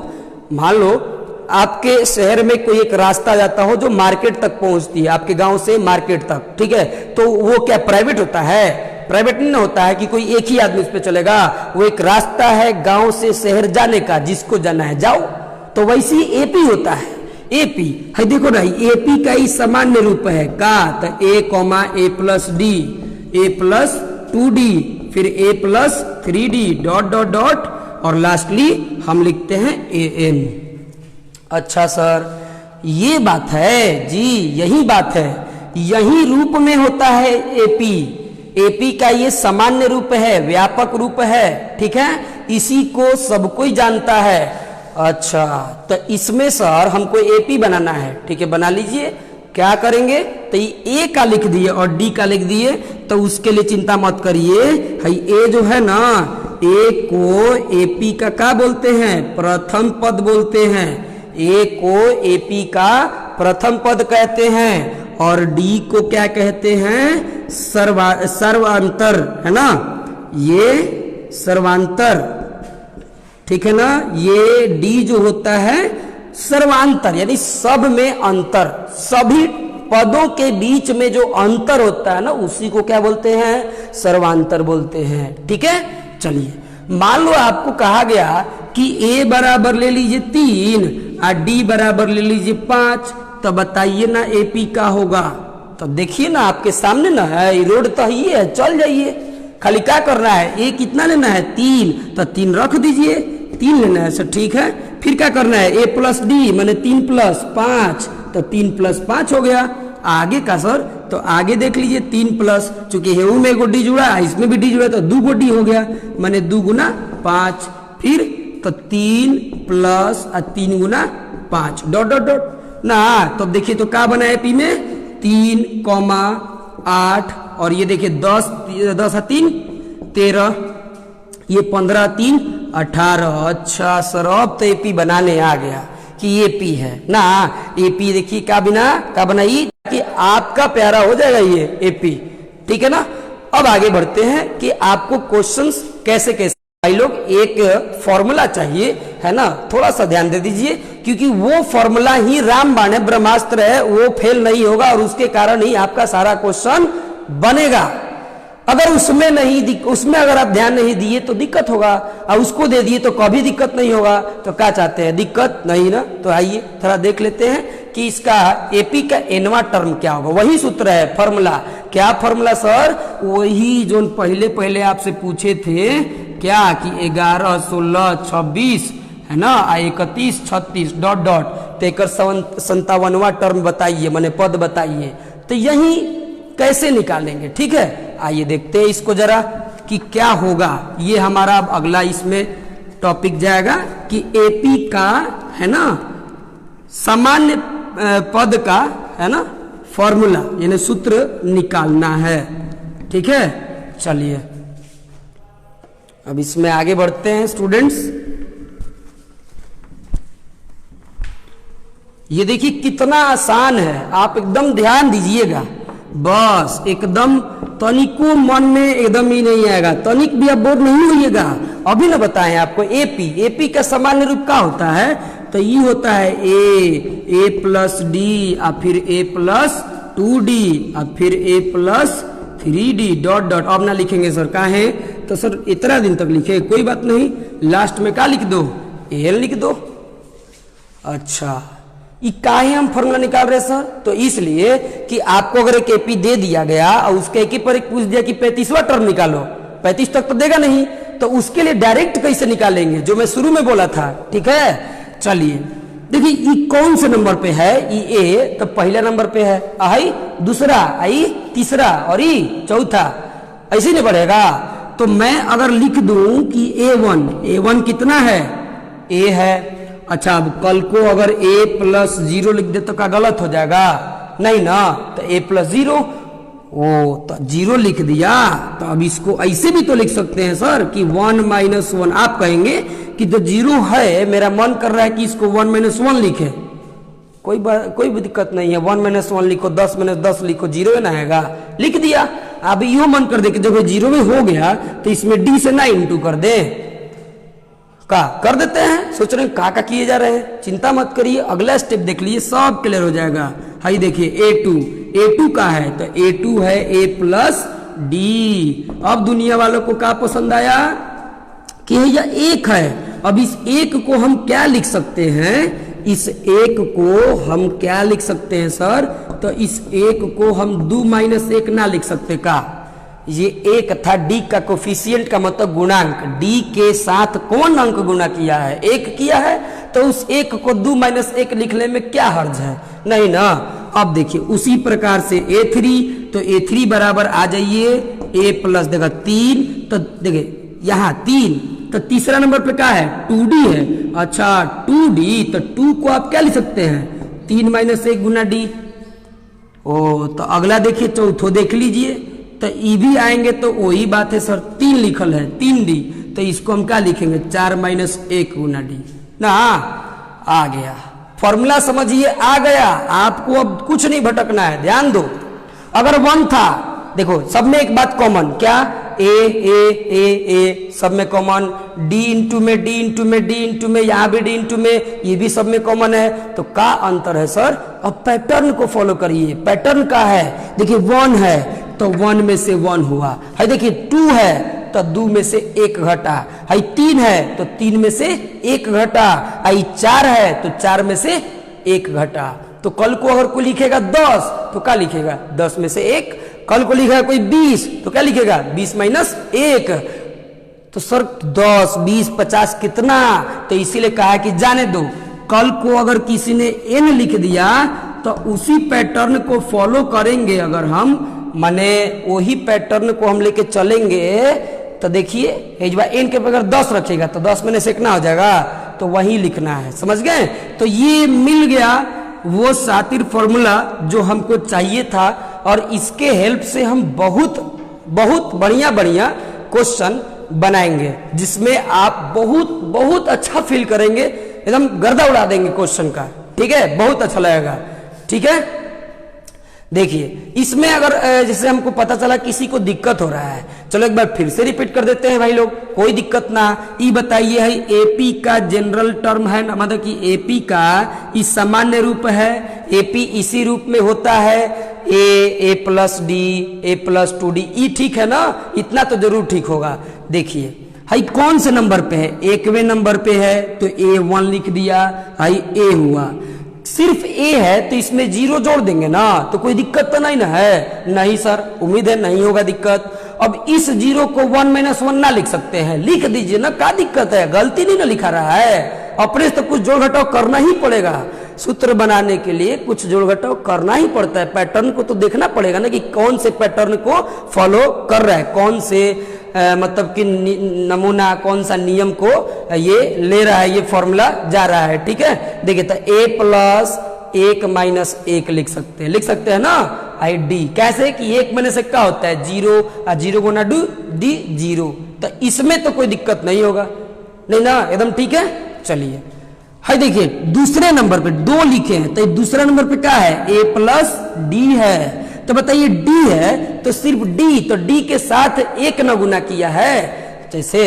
मान लो आपके शहर में कोई एक रास्ता जाता हो जो मार्केट तक पहुंचती है, आपके गांव से मार्केट तक, ठीक है, तो वो क्या प्राइवेट होता है? प्राइवेट नहीं होता है कि कोई एक ही आदमी उस पर चलेगा। वो एक रास्ता है गांव से शहर जाने का, जिसको जाना है जाओ। तो वैसे ही एपी होता है। एपी है, देखो ना, एपी का ही सामान्य रूप है का, तो A+D, A+2D, फिर A+3D डॉट डॉट डॉट, और लास्टली हम लिखते हैं AN। अच्छा सर, ये बात है जी, यही बात है, यही रूप में होता है एपी। एपी का ये सामान्य रूप है, व्यापक रूप है, ठीक है, इसी को सब कोई जानता है। अच्छा, तो इसमें सर हमको एपी बनाना है, ठीक है, बना लीजिए। क्या करेंगे? तो ये ए का लिख दिए और डी का लिख दिए, तो उसके लिए चिंता मत करिए। ए जो है ना, ए को एपी का क्या बोलते हैं? प्रथम पद बोलते हैं। ए को एपी का प्रथम पद कहते हैं, और डी को क्या कहते हैं? सर्वांतर, है ना। ये सर्वांतर, ठीक है ना। ये डी जो होता है सर्वांतर, यानी सब में अंतर, सभी पदों के बीच में जो अंतर होता है ना उसी को क्या बोलते हैं, सर्वांतर बोलते हैं। ठीक है, चलिए मान लो आपको कहा गया कि a बराबर ले लीजिए 3 और d बराबर ले लीजिए 5, तो बताइए ना AP का होगा। तो देखिए ना आपके सामने ना है, रोड तो ही है, चल जाइए। खाली क्या करना है, a कितना लेना है 3, तो 3 रख दीजिए, 3 लेना है सर, ठीक है। फिर क्या करना है, a प्लस डी माने 3 प्लस 5, तो 3 प्लस 5 हो गया। आगे का सर, तो आगे देख लीजिए 3 प्लस, चूंकि हेऊ में एगो डी जुड़ा है, इसमें भी डी जुड़ा है, तो 2 गो डी हो गया, माने 2 गुना 5। फिर तो 3 प्लस 3 गुना 5 डॉट डॉट डॉट ना। तो देखिए तो क्या बना है पी में 3,8, और ये देखिए 10 10 3 13, ये 15 3 18। अच्छा सर, अब तो एपी बनाने आ गया कि एपी है ना। एपी देखिए क्या बनाई कि आपका प्यारा हो जाएगा ये एपी, ठीक है ना। अब आगे बढ़ते हैं कि आपको क्वेश्चंस कैसे कैसे, भाई लोग एक फॉर्मूला चाहिए है ना, थोड़ा सा ध्यान दे दीजिए, क्योंकि वो फॉर्मूला ही रामबाण है, ब्रह्मास्त्र है, वो फेल नहीं होगा और उसके कारण ही आपका सारा क्वेश्चन बनेगा। अगर उसमें अगर आप ध्यान नहीं दिए तो दिक्कत होगा, और उसको दे दिए तो कभी दिक्कत नहीं होगा। तो क्या चाहते हैं, दिक्कत नहीं ना। तो आइए थोड़ा देख लेते हैं कि इसका एपी का एनवा टर्म क्या होगा। वही सूत्र है, फॉर्मूला। क्या फॉर्मूला सर, वही जो पहले आपसे पूछे थे क्या, कि 11 16 26 है ना, 31 36 डॉट डॉट, तो एक 57वां टर्म बताइए, माने पद बताइए। तो यही कैसे निकालेंगे, ठीक है। आइए देखते हैं इसको जरा कि क्या होगा। ये हमारा अब अगला इसमें टॉपिक जाएगा कि एपी का है ना सामान्य पद का है ना फॉर्मूला, यानी सूत्र निकालना है, ठीक है। चलिए अब इसमें आगे बढ़ते हैं स्टूडेंट्स। ये देखिए कितना आसान है, आप एकदम ध्यान दीजिएगा, बस एकदम तनिको मन में एकदम ही नहीं आएगा, तनिक भी आप बोर नहीं होइएगा। अभी ना बताएं आपको एपी का सामान्य रूप क्या होता है, तो ये होता है ए प्लस डी, और फिर ए प्लस 2d, और फिर ए प्लस 3d डॉट डॉट। अब ना लिखेंगे सर, क्या है, तो सर इतना दिन तक लिखे, कोई बात नहीं, लास्ट में क्या लिख दो, एल लिख दो। अच्छा, ये काहे हम फॉर्मूला निकाल रहे सर, तो इसलिए कि आपको अगर एक एपी दे दिया गया और उसके एक ही पर एक पूछ दिया कि 35वां टर्म निकालो, 35 तक तो देगा नहीं, तो उसके लिए डायरेक्ट कैसे निकालेंगे, जो मैं शुरू में बोला था, ठीक है। चलिए देखिए ये कौन से नंबर पे है, ये ए तो पहला नंबर पे है, आई दूसरा, आई तीसरा, और ये चौथा, ऐसे नहीं बढ़ेगा। तो मैं अगर लिख दूं कि A1 कितना है, ए है। अच्छा, अब कल को अगर a प्लस 0 लिख दे तो क्या गलत हो जाएगा, नहीं ना, तो a प्लस 0, ओ तो 0 लिख दिया। तो अब इसको ऐसे भी तो लिख सकते हैं सर कि 1 - 1। आप कहेंगे कि जो 0 है, मेरा मन कर रहा है कि इसको 1 - 1 लिखे, कोई भी दिक्कत नहीं है, 1 - 1 लिखो, 10 - 10 लिखो, 0 ना आएगा, लिख दिया। अब यो मन कर दे कि जब 0 में हो गया तो इसमें d से ना इंटू कर दे, का कर देते हैं। सोच रहे हैं का किए जा रहे हैं, चिंता मत करिए, अगला स्टेप देख लीजिए, सब क्लियर हो जाएगा। हाई देखिए A2 का है, तो A2 है a प्लस डी। अब दुनिया वालों को क्या पसंद आया कि यह एक है। अब इस एक को हम क्या लिख सकते हैं, इस एक को हम क्या लिख सकते हैं सर, तो इस एक को हम 2 - 1 ना लिख सकते का, ये एक था डी का कोफिशिएंट का मतलब गुणांक, डी के साथ कौन अंक गुणा किया है, एक किया है, तो उस एक को 2 - 1 लिखने में क्या हर्ज है, नहीं ना। अब देखिए उसी प्रकार से A3, तो A3 बराबर आ जाइए a प्लस देखा 3, तो देखिए यहाँ 3, तो तीसरा नंबर पे क्या है 2d है। अच्छा 2d, तो 2 को आप क्या लिख सकते हैं 3 - 1 गुना d। ओ तो अगला देखिए चौथो देख लीजिए, तो ई भी आएंगे तो वही बात है सर, 3 लिखल है 3d, तो इसको हम क्या लिखेंगे 4 - 1 गुना d ना। आ गया फॉर्मूला, समझिए आ गया, आपको अब कुछ नहीं भटकना है, ध्यान दो। अगर 1 था, देखो सब में एक बात कॉमन, क्या ए सब में कॉमन, डी इंटू में डी इंटू में डी इंटू में, यहाँ भी डी इंटू में, ये भी सब में कॉमन है। तो का अंतर है सर? अब पैटर्न को फॉलो करिए। पैटर्न का है, देखिए 1 है तो 1 में से 1 हुआ है, देखिए 2 है तो 2 में से 1 घटा, है 3 है तो 3 में से 1 घटा, है 4 है तो 4 में से 1 घटा। तो कल को अगर कोई लिखेगा 10 तो क्या लिखेगा? 10 में से 1। कल को लिखेगा कोई 20 तो क्या लिखेगा? 20 माइनस 1। तो सर 10, 20, 50 कितना? तो इसीलिए कहा कि जाने दो, कल को अगर किसी ने n लिख दिया तो उसी पैटर्न को फॉलो करेंगे अगर हम, माने वही पैटर्न को हम लेके चलेंगे। तो देखिए n के बगैर 10 रखेगा तो 10 में से कितना हो जाएगा? तो वही लिखना है, समझ गए? तो ये मिल गया वो शातिर फॉर्मूला जो हमको चाहिए था, और इसके हेल्प से हम बहुत बहुत बढ़िया बढ़िया क्वेश्चन बनाएंगे, जिसमें आप बहुत बहुत अच्छा फील करेंगे, एकदम गर्दा उड़ा देंगे क्वेश्चन का। ठीक है, बहुत अच्छा लगेगा। ठीक है, देखिए इसमें अगर जैसे हमको पता चला किसी को दिक्कत हो रहा है, चलो एक बार फिर से रिपीट कर देते हैं भाई लोग, कोई दिक्कत ना। ये बताइए है एपी का जनरल टर्म है ना, मतलब कि एपी का इस सामान्य रूप है, एपी इसी रूप में होता है, ए प्लस डी, ए प्लस 2d। ई ठीक है ना? इतना तो जरूर ठीक होगा। देखिए हाई कौन से नंबर पे है? 1वें नंबर पे है तो A1 लिख दिया, हाई A हुआ। सिर्फ ए है तो इसमें 0 जोड़ देंगे ना, तो कोई दिक्कत तो नहीं ना है? नहीं सर, उम्मीद है नहीं होगा दिक्कत। अब इस 0 को 1 - 1 ना लिख सकते हैं? लिख दीजिए ना, क्या दिक्कत है? गलती नहीं ना लिखा रहा है, अपने से तो कुछ जोड़ घटाव करना ही पड़ेगा। सूत्र बनाने के लिए कुछ जोड़ घटाव करना ही पड़ता है। पैटर्न को तो देखना पड़ेगा ना कि कौन से पैटर्न को फॉलो कर रहा है, कौन से मतलब कि नमूना, कौन सा नियम को ये ले रहा है, ये फॉर्मूला जा रहा है। ठीक है, देखिए तो a प्लस 1 माइनस 1 लिख सकते हैं ना, आई डी। कैसे कि 1 में से क्या होता है? 0, 0 गुना डी 0। तो इसमें तो कोई दिक्कत नहीं होगा, नहीं ना? एकदम ठीक है। चलिए हाय देखिए दूसरे नंबर पे 2 लिखे हैं, तो दूसरा नंबर पे क्या है? a प्लस डी है। तो बताइए डी है तो सिर्फ डी, तो डी के साथ 1 न गुना किया है। जैसे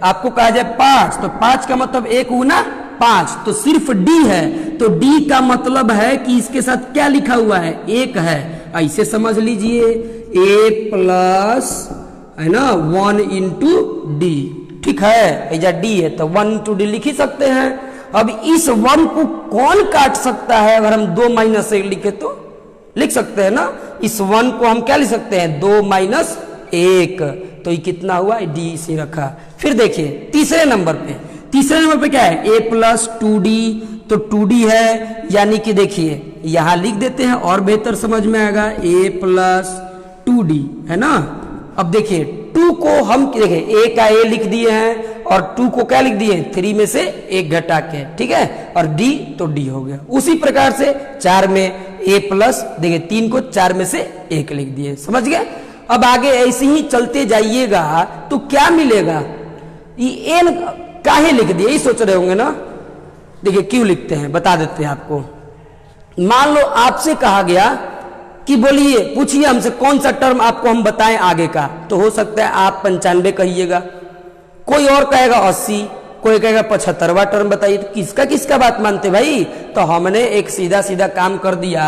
आपको कहा जाए 5, तो 5 का मतलब 1 गुना 5, तो सिर्फ डी है, तो डी का मतलब है कि इसके साथ क्या लिखा हुआ है? 1 है। ऐसे समझ लीजिए a प्लस है ना 1 इंटू डी। ठीक है, ऐसा डी है तो 1 इंटू डी लिख ही सकते हैं। अब इस 1 को कौन काट सकता है? अगर हम 2 माइनस 1 लिखे तो लिख सकते हैं ना। इस 1 को हम क्या लिख सकते हैं? 2 माइनस 1। तो ये कितना हुआ? डी से रखा। फिर देखिए तीसरे नंबर पे क्या है? a प्लस 2d, तो 2d है, यानी कि देखिए यहां लिख देते हैं और बेहतर समझ में आएगा, a प्लस 2d है ना। अब देखिए 2 को हम देखिए a का a लिख दिए हैं और 2 को क्या लिख दिए? 3 में से 1 घटा के। ठीक है, और d तो d हो गया। उसी प्रकार से 4 में a प्लस, देखिए 3 को 4 में से 1 लिख दिए, समझ गए? अब आगे ऐसे ही चलते जाइएगा तो क्या मिलेगा? ये n काहे लिख दिए, ये सोच रहे होंगे ना। देखिए क्यों लिखते हैं बता देते हैं आपको। मान लो आपसे कहा गया कि बोलिए, पूछिए हमसे कौन सा टर्म आपको हम बताएं आगे का, तो हो सकता है आप 95 कहिएगा, कोई और कहेगा 80, कोई कहेगा 75वां टर्म बताइए। तो किसका किसका बात मानते भाई? तो हमने एक सीधा सीधा काम कर दिया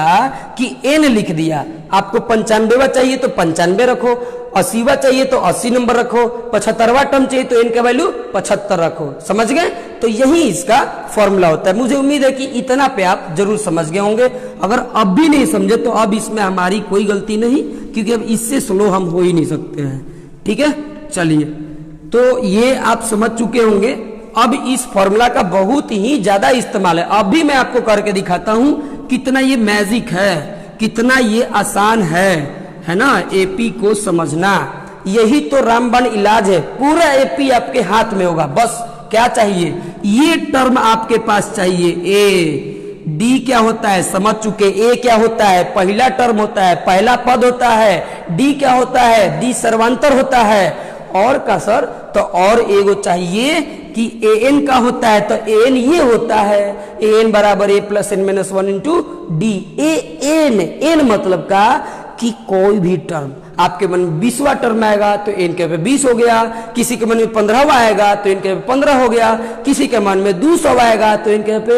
कि n लिख दिया। आपको 95वां चाहिए तो 95 रखो, 80वां चाहिए तो 80 नंबर रखो, 75वां टर्म चाहिए तो n का वैल्यू 75 रखो। समझ गए? तो यही इसका फॉर्मूला होता है। मुझे उम्मीद है कि इतना पे आप जरूर समझ गए होंगे। अगर अब भी नहीं समझे तो अब इसमें हमारी कोई गलती नहीं, क्योंकि अब इससे स्लो हम हो ही नहीं सकते हैं। ठीक है, चलिए तो ये आप समझ चुके होंगे। अब इस फॉर्मूला का बहुत ही ज्यादा इस्तेमाल है। अब भी मैं आपको करके दिखाता हूं कितना ये मैजिक है, कितना ये आसान है ना एपी को समझना। यही तो रामबाण इलाज है। पूरा एपी आपके हाथ में होगा। बस क्या चाहिए? ये टर्म आपके पास चाहिए। ए डी क्या होता है समझ चुके। ए क्या होता है? पहला टर्म होता है, पहला पद होता है। डी क्या होता है? डी सर्वांतर होता है। और का सर तो और एगो चाहिए कि ए एन का होता है, तो ए एन ये होता है, ए एन बराबर a plus N minus 1 into d. A n मतलब का कि कोई भी टर्म आपके मन में 20वां टर्म आएगा तो n के पे 20 हो गया, किसी के मन में 15वां आएगा तो n के पे 15 हो गया, किसी के मन में 200 आएगा तो n के पे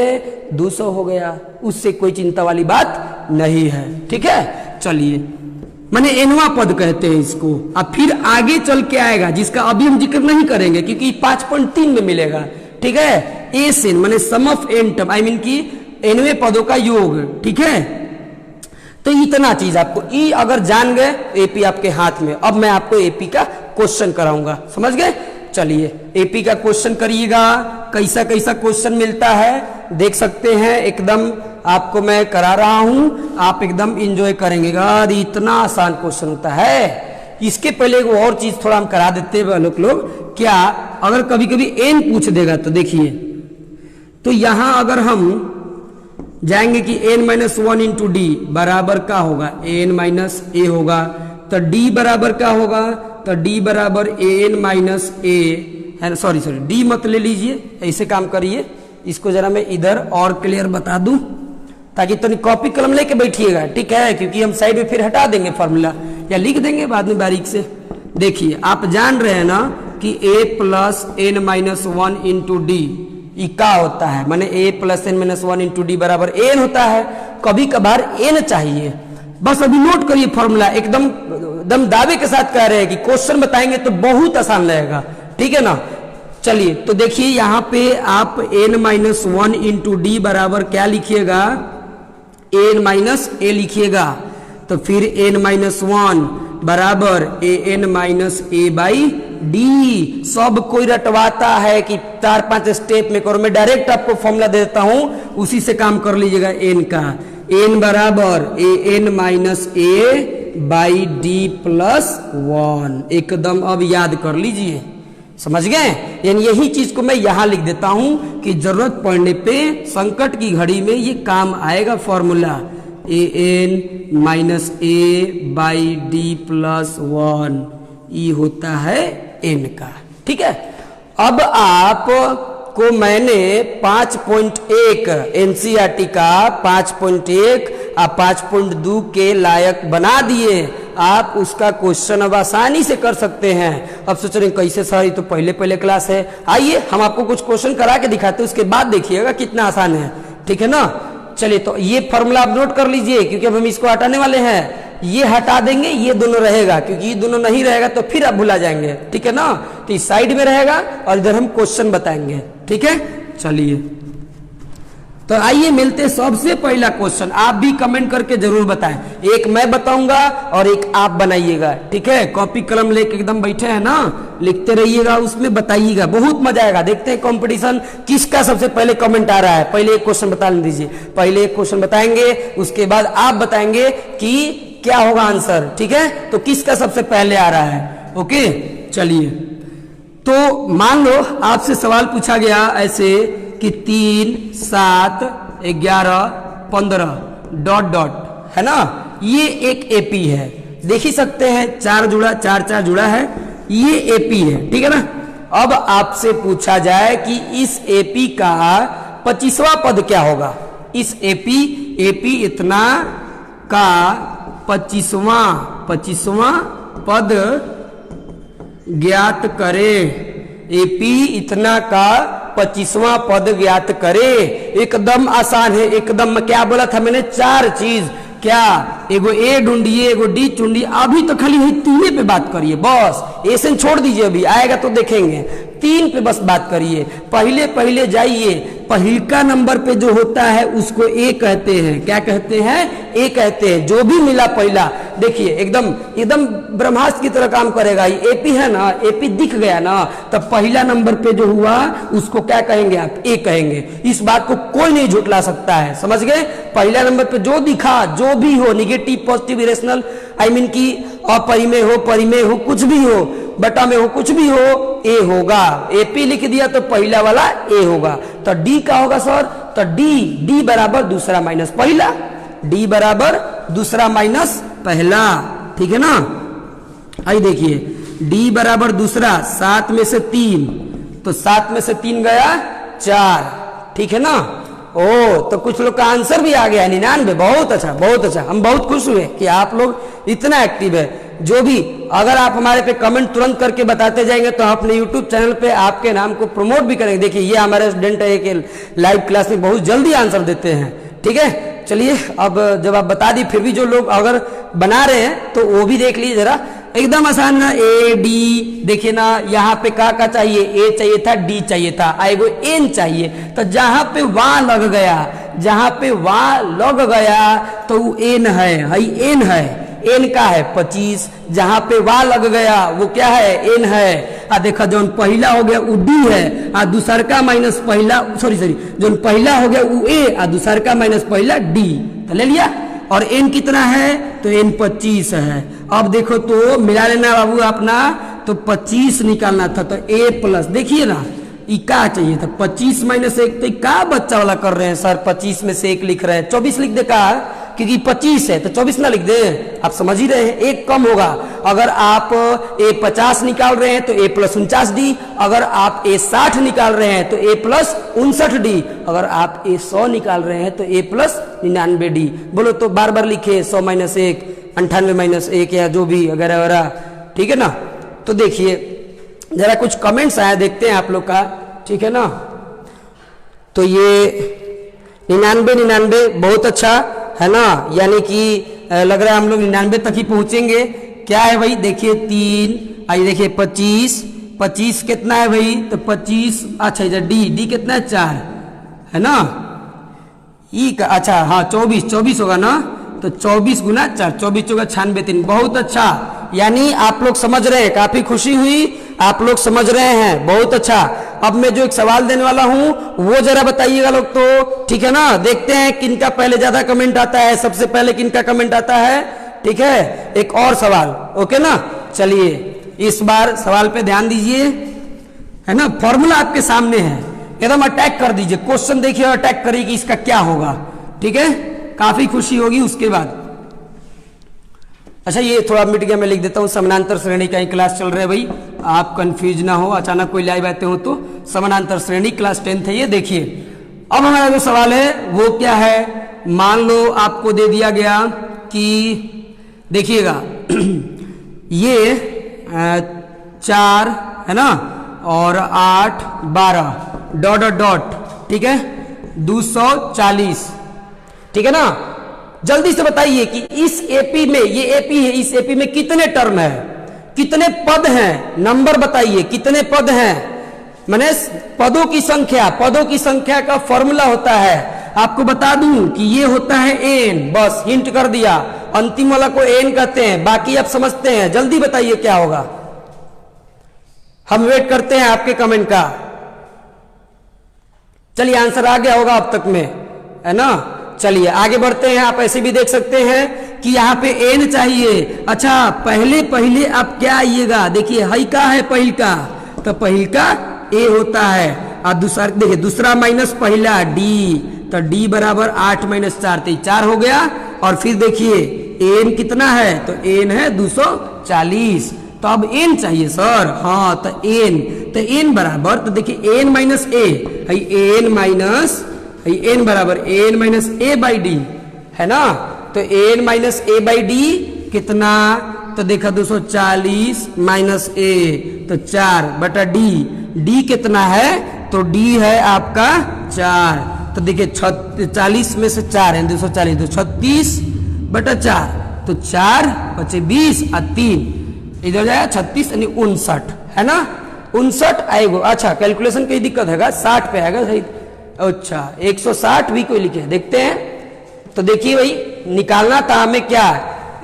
200 हो गया। उससे कोई चिंता वाली बात नहीं है, ठीक है। चलिए, माने एनवा पद कहते हैं इसको। अब फिर आगे चल के आएगा जिसका अभी हम जिक्र नहीं करेंगे क्योंकि 5.3 में मिलेगा, ठीक है। एस एन माने sum of n term, I mean की एनवे पदों का योग, ठीक है। तो इतना चीज आपको ई अगर जान गए एपी आपके हाथ में। अब मैं आपको एपी का क्वेश्चन कराऊंगा, समझ गए। चलिए एपी का क्वेश्चन करिएगा। कैसा कैसा क्वेश्चन मिलता है देख सकते हैं, एकदम आपको मैं करा रहा हूं, आप एकदम एंजॉय करेंगे। यार इतना आसान क्वेश्चन होता है। इसके पहले एक और चीज थोड़ा हम करा देते हैं लोग क्या, अगर कभी कभी एन पूछ देगा तो देखिए, तो यहां अगर हम जाएंगे कि n माइनस 1 इंटू डी बराबर का होगा n माइनस ए होगा, तो d बराबर का होगा, तो d बराबर an माइनस ए है। सॉरी d मत ले लीजिए, ऐसे काम करिए। इसको जरा मैं इधर और क्लियर बता दूं ताकि तो कॉपी कलम लेके बैठिएगा, ठीक है, क्योंकि हम साइड में फिर हटा देंगे फॉर्मूला या लिख देंगे बाद में बारीक से। देखिए आप जान रहे हैं ना कि a plus N minus 1 into D का होता है, माने a plus N minus 1 into D बराबर एन होता है। कभी कभार एन चाहिए, बस अभी नोट करिए फॉर्मूला, एकदम दावे के साथ कह रहे हैं कि क्वेश्चन बताएंगे तो बहुत आसान रहेगा, ठीक है ना। चलिए तो देखिए यहाँ पे आप n माइनस 1 इंटू डी बराबर क्या लिखिएगा, n माइनस ए लिखिएगा, तो फिर n माइनस 1 बराबर a N minus A by d. सब कोई रटवाता है कि 4-5 स्टेप में करो, मैं डायरेक्ट आपको फॉर्मूला दे देता हूं, उसी से काम कर लीजिएगा। एन का एन बराबर a N minus A by D plus 1, एकदम अब याद कर लीजिए, समझ गए। यानी यही चीज को मैं यहां लिख देता हूं कि जरूरत पड़ने पे संकट की घड़ी में ये काम आएगा formula, A N minus A by D plus 1, ई होता है एन का, ठीक है। अब आप को मैंने 5.1 एनसीईआरटी का 5.1 और 5.2 के लायक बना दिए। आप उसका क्वेश्चन अब आसानी से कर सकते हैं। अब सोच रहे कैसे सर, ये तो पहले क्लास है। आइए हम आपको कुछ क्वेश्चन करा के दिखाते हैं, उसके बाद देखिएगा कितना आसान है, ठीक है ना। चलिए तो ये फॉर्मूला आप नोट कर लीजिए क्योंकि अब हम इसको हटाने वाले हैं। ये हटा देंगे, ये दोनों रहेगा, क्योंकि ये दोनों नहीं रहेगा तो फिर आप भुला जाएंगे, ठीक है ना। तो इस साइड में रहेगा और इधर हम क्वेश्चन बताएंगे, ठीक है। चलिए तो आइए मिलते सबसे पहला क्वेश्चन। आप भी कमेंट करके जरूर बताएं, एक मैं बताऊंगा और एक आप बनाइएगा, ठीक है। कॉपी कलम लेके एकदम बैठे हैं ना, लिखते रहिएगा, उसमें बताइएगा, बहुत मजा आएगा। देखते हैं कंपटीशन किसका सबसे पहले कमेंट आ रहा है। पहले एक क्वेश्चन बता दीजिए, पहले एक क्वेश्चन बताएंगे, उसके बाद आप बताएंगे कि क्या होगा आंसर, ठीक है। तो किसका सबसे पहले आ रहा है, ओके। चलिए तो मान लो आपसे सवाल पूछा गया ऐसे कि 3, 7, 11, 15 डॉट डॉट, है ना। ये एक एपी है, देख ही सकते हैं 4 जुड़ा 4 जुड़ा है, ये एपी है, ठीक है ना। अब आपसे पूछा जाए कि इस एपी का 25वां पद क्या होगा। इस एपी इतना का 25वां पद ज्ञात करे। एपी इतना का 25वां पद ज्ञात करे। एकदम आसान है, एकदम। क्या बोला था मैंने, 4 चीज, क्या, एगो ए ढूंढिए, एगो डी ढूंढिए। अभी तो खाली वही 3 पे बात करिए बस, एसन छोड़ दीजिए, अभी आएगा तो देखेंगे। 3 पे बस बात करिए। पहले जाइए, पहिलका नंबर पे जो होता है उसको ए कहते हैं। क्या कहते हैं, ए कहते हैं। जो भी मिला पहला, देखिए एकदम ब्रह्मास्त्र की तरह काम करेगा। ये एपी है ना, एपी दिख गया ना, तब पहला नंबर पे जो हुआ उसको क्या कहेंगे आप, ए कहेंगे। इस बात को कोई नहीं झुटला सकता है, समझ गए। पहला नंबर पे जो दिखा, जो भी हो, निगेटिव पॉजिटिव इरेशनल, आई मीन की अपरिमेय हो, परिमेय हो, कुछ भी हो, बटा में हो, कुछ भी हो, ए होगा। एपी लिख दिया तो पहला वाला ए होगा। तो डी का होगा सर, तो डी बराबर दूसरा माइनस पहला, डी बराबर दूसरा माइनस पहला, ठीक है ना। आई देखिए, डी बराबर दूसरा, 7 में से 3, तो 7 में से 3 गया 4, ठीक है ना। ओ तो कुछ लोग का आंसर भी आ गया 99। बहुत अच्छा, बहुत अच्छा। हम बहुत खुश हुए कि आप लोग इतना एक्टिव है। जो भी अगर आप हमारे पे कमेंट तुरंत करके बताते जाएंगे तो हम अपने यूट्यूब चैनल पे आपके नाम को प्रमोट भी करेंगे। देखिए ये हमारे स्टूडेंट है कि लाइव क्लास में बहुत जल्दी आंसर देते हैं। ठीक है, चलिए अब जब आप बता दी, फिर भी जो लोग अगर बना रहे हैं तो वो भी देख लीजिए जरा, एकदम आसान ना। ए डी देखिए ना, यहाँ पे का चाहिए, ए चाहिए था, डी चाहिए था, आएगो एन चाहिए। तो जहां पे वहां लग गया, जहां पे वहां लग गया तो वो एन है, एन है। एन का है 25, जहां पे वहां लग गया वो क्या है, एन है। आ देखा जो पहला हो गया वो डी है, आ दूसर का माइनस पहला, सॉरी जो पहला हो गया वो ए, आ दूसर का माइनस पहला डी, तो ले लिया। और एन कितना है, तो एन 25 है। अब देखो तो मिला लेना बाबू अपना, तो 25 निकालना था, तो ए प्लस, देखिए ना ई का चाहिए था 25 माइनस 1, तो का बच्चा वाला कर रहे हैं सर, 25 में से 1 लिख रहे हैं, 24 लिख दे का, क्योंकि 25 है तो 24 ना लिख दे। आप समझ ही रहे हैं, एक कम होगा। अगर आप ए 50 निकाल रहे हैं तो ए प्लस 49 डी, अगर आप ए 60 निकाल रहे हैं तो ए प्लस 59 डी, अगर आप ए 100 निकाल रहे हैं तो ए प्लस 99 डी। बोलो तो बार बार लिखे 100 माइनस 1, 98 माइनस 1 या जो भी वगैरह वगैरह। ठीक है ना, तो देखिए जरा कुछ कमेंट्स आया, देखते हैं आप लोग का। ठीक है ना, तो ये 99 बहुत अच्छा है ना, यानी कि लग रहा है हम लोग 99 तक ही पहुंचेंगे। क्या है भाई, देखिए 3, आइए देखिए 25 कितना है भाई, तो 25, अच्छा इधर डी कितना है 4 है ना, ई का अच्छा हाँ 24 होगा ना, तो 24 गुना 4, 24 होगा 96 3। बहुत अच्छा, यानी आप लोग समझ रहे हैं, काफी खुशी हुई, आप लोग समझ रहे हैं, बहुत अच्छा। अब मैं जो एक सवाल देने वाला हूं वो जरा बताइएगा लोग तो। ठीक है ना, देखते हैं किनका पहले ज्यादा कमेंट आता है, सबसे पहले किनका कमेंट आता है। ठीक है, एक और सवाल, ओके ना। चलिए इस बार सवाल पे ध्यान दीजिए, है ना, फॉर्मूला आपके सामने है, एकदम अटैक कर दीजिए, क्वेश्चन देखिए और अटैक करिए कि इसका क्या होगा। ठीक है, काफी खुशी होगी उसके बाद। अच्छा ये थोड़ा मिट गया, मैं लिख देता हूँ, समानांतर श्रेणी का ही क्लास चल रहा है भाई, आप कंफ्यूज ना हो, अचानक कोई लाइव आते हो तो। समानांतर श्रेणी क्लास 10th है ये। देखिए अब हमारा जो सवाल है वो क्या है, मान लो आपको दे दिया गया कि देखिएगा ये 4 है ना, और 8 12 डॉट डॉट डॉट, ठीक है 240। ठीक है ना, जल्दी से बताइए कि इस एपी में, ये एपी है, इस एपी में कितने टर्म है, कितने पद हैं, नंबर बताइए कितने पद हैं। माने पदों की संख्या का फॉर्मूला होता है, आपको बता दूं कि ये होता है एन, बस हिंट कर दिया, अंतिम वाला को एन कहते हैं, बाकी आप समझते हैं। जल्दी बताइए क्या होगा, हम वेट करते हैं आपके कमेंट का। चलिए आंसर आ गया होगा अब तक में, है ना। चलिए आगे बढ़ते हैं, आप ऐसे भी देख सकते हैं कि यहाँ पे एन चाहिए। अच्छा पहले आप क्या आइएगा, देखिए हई का है पहिल का, तो पहिल का ए होता है, और दूसरा देखिए दूसरा माइनस पहला डी, तो डी बराबर 8 माइनस 4, तो 4 हो गया। और फिर देखिए एन कितना है, तो एन है 240, तो अब एन चाहिए सर, हाँ तो एन बराबर, तो देखिए एन माइनस ए, एन बराबर N minus A by D, है ना। तो N minus A by D कितना, तो देखा 240 माइनस ए, तो 4 बटा डी कितना है, तो डी है आपका 4, तो देखिए 40 में से 4 है 240, तो 36 बटा 4, तो 4 बचे 20 और 3 इधर जाएगा 36 यानी 59, है ना 59 आएगा। अच्छा कैलकुलेशन की दिक्कत है, 60 पे आएगा सही। अच्छा 160 भी कोई लिखे, देखते हैं। तो देखिए भाई निकालना था हमें क्या,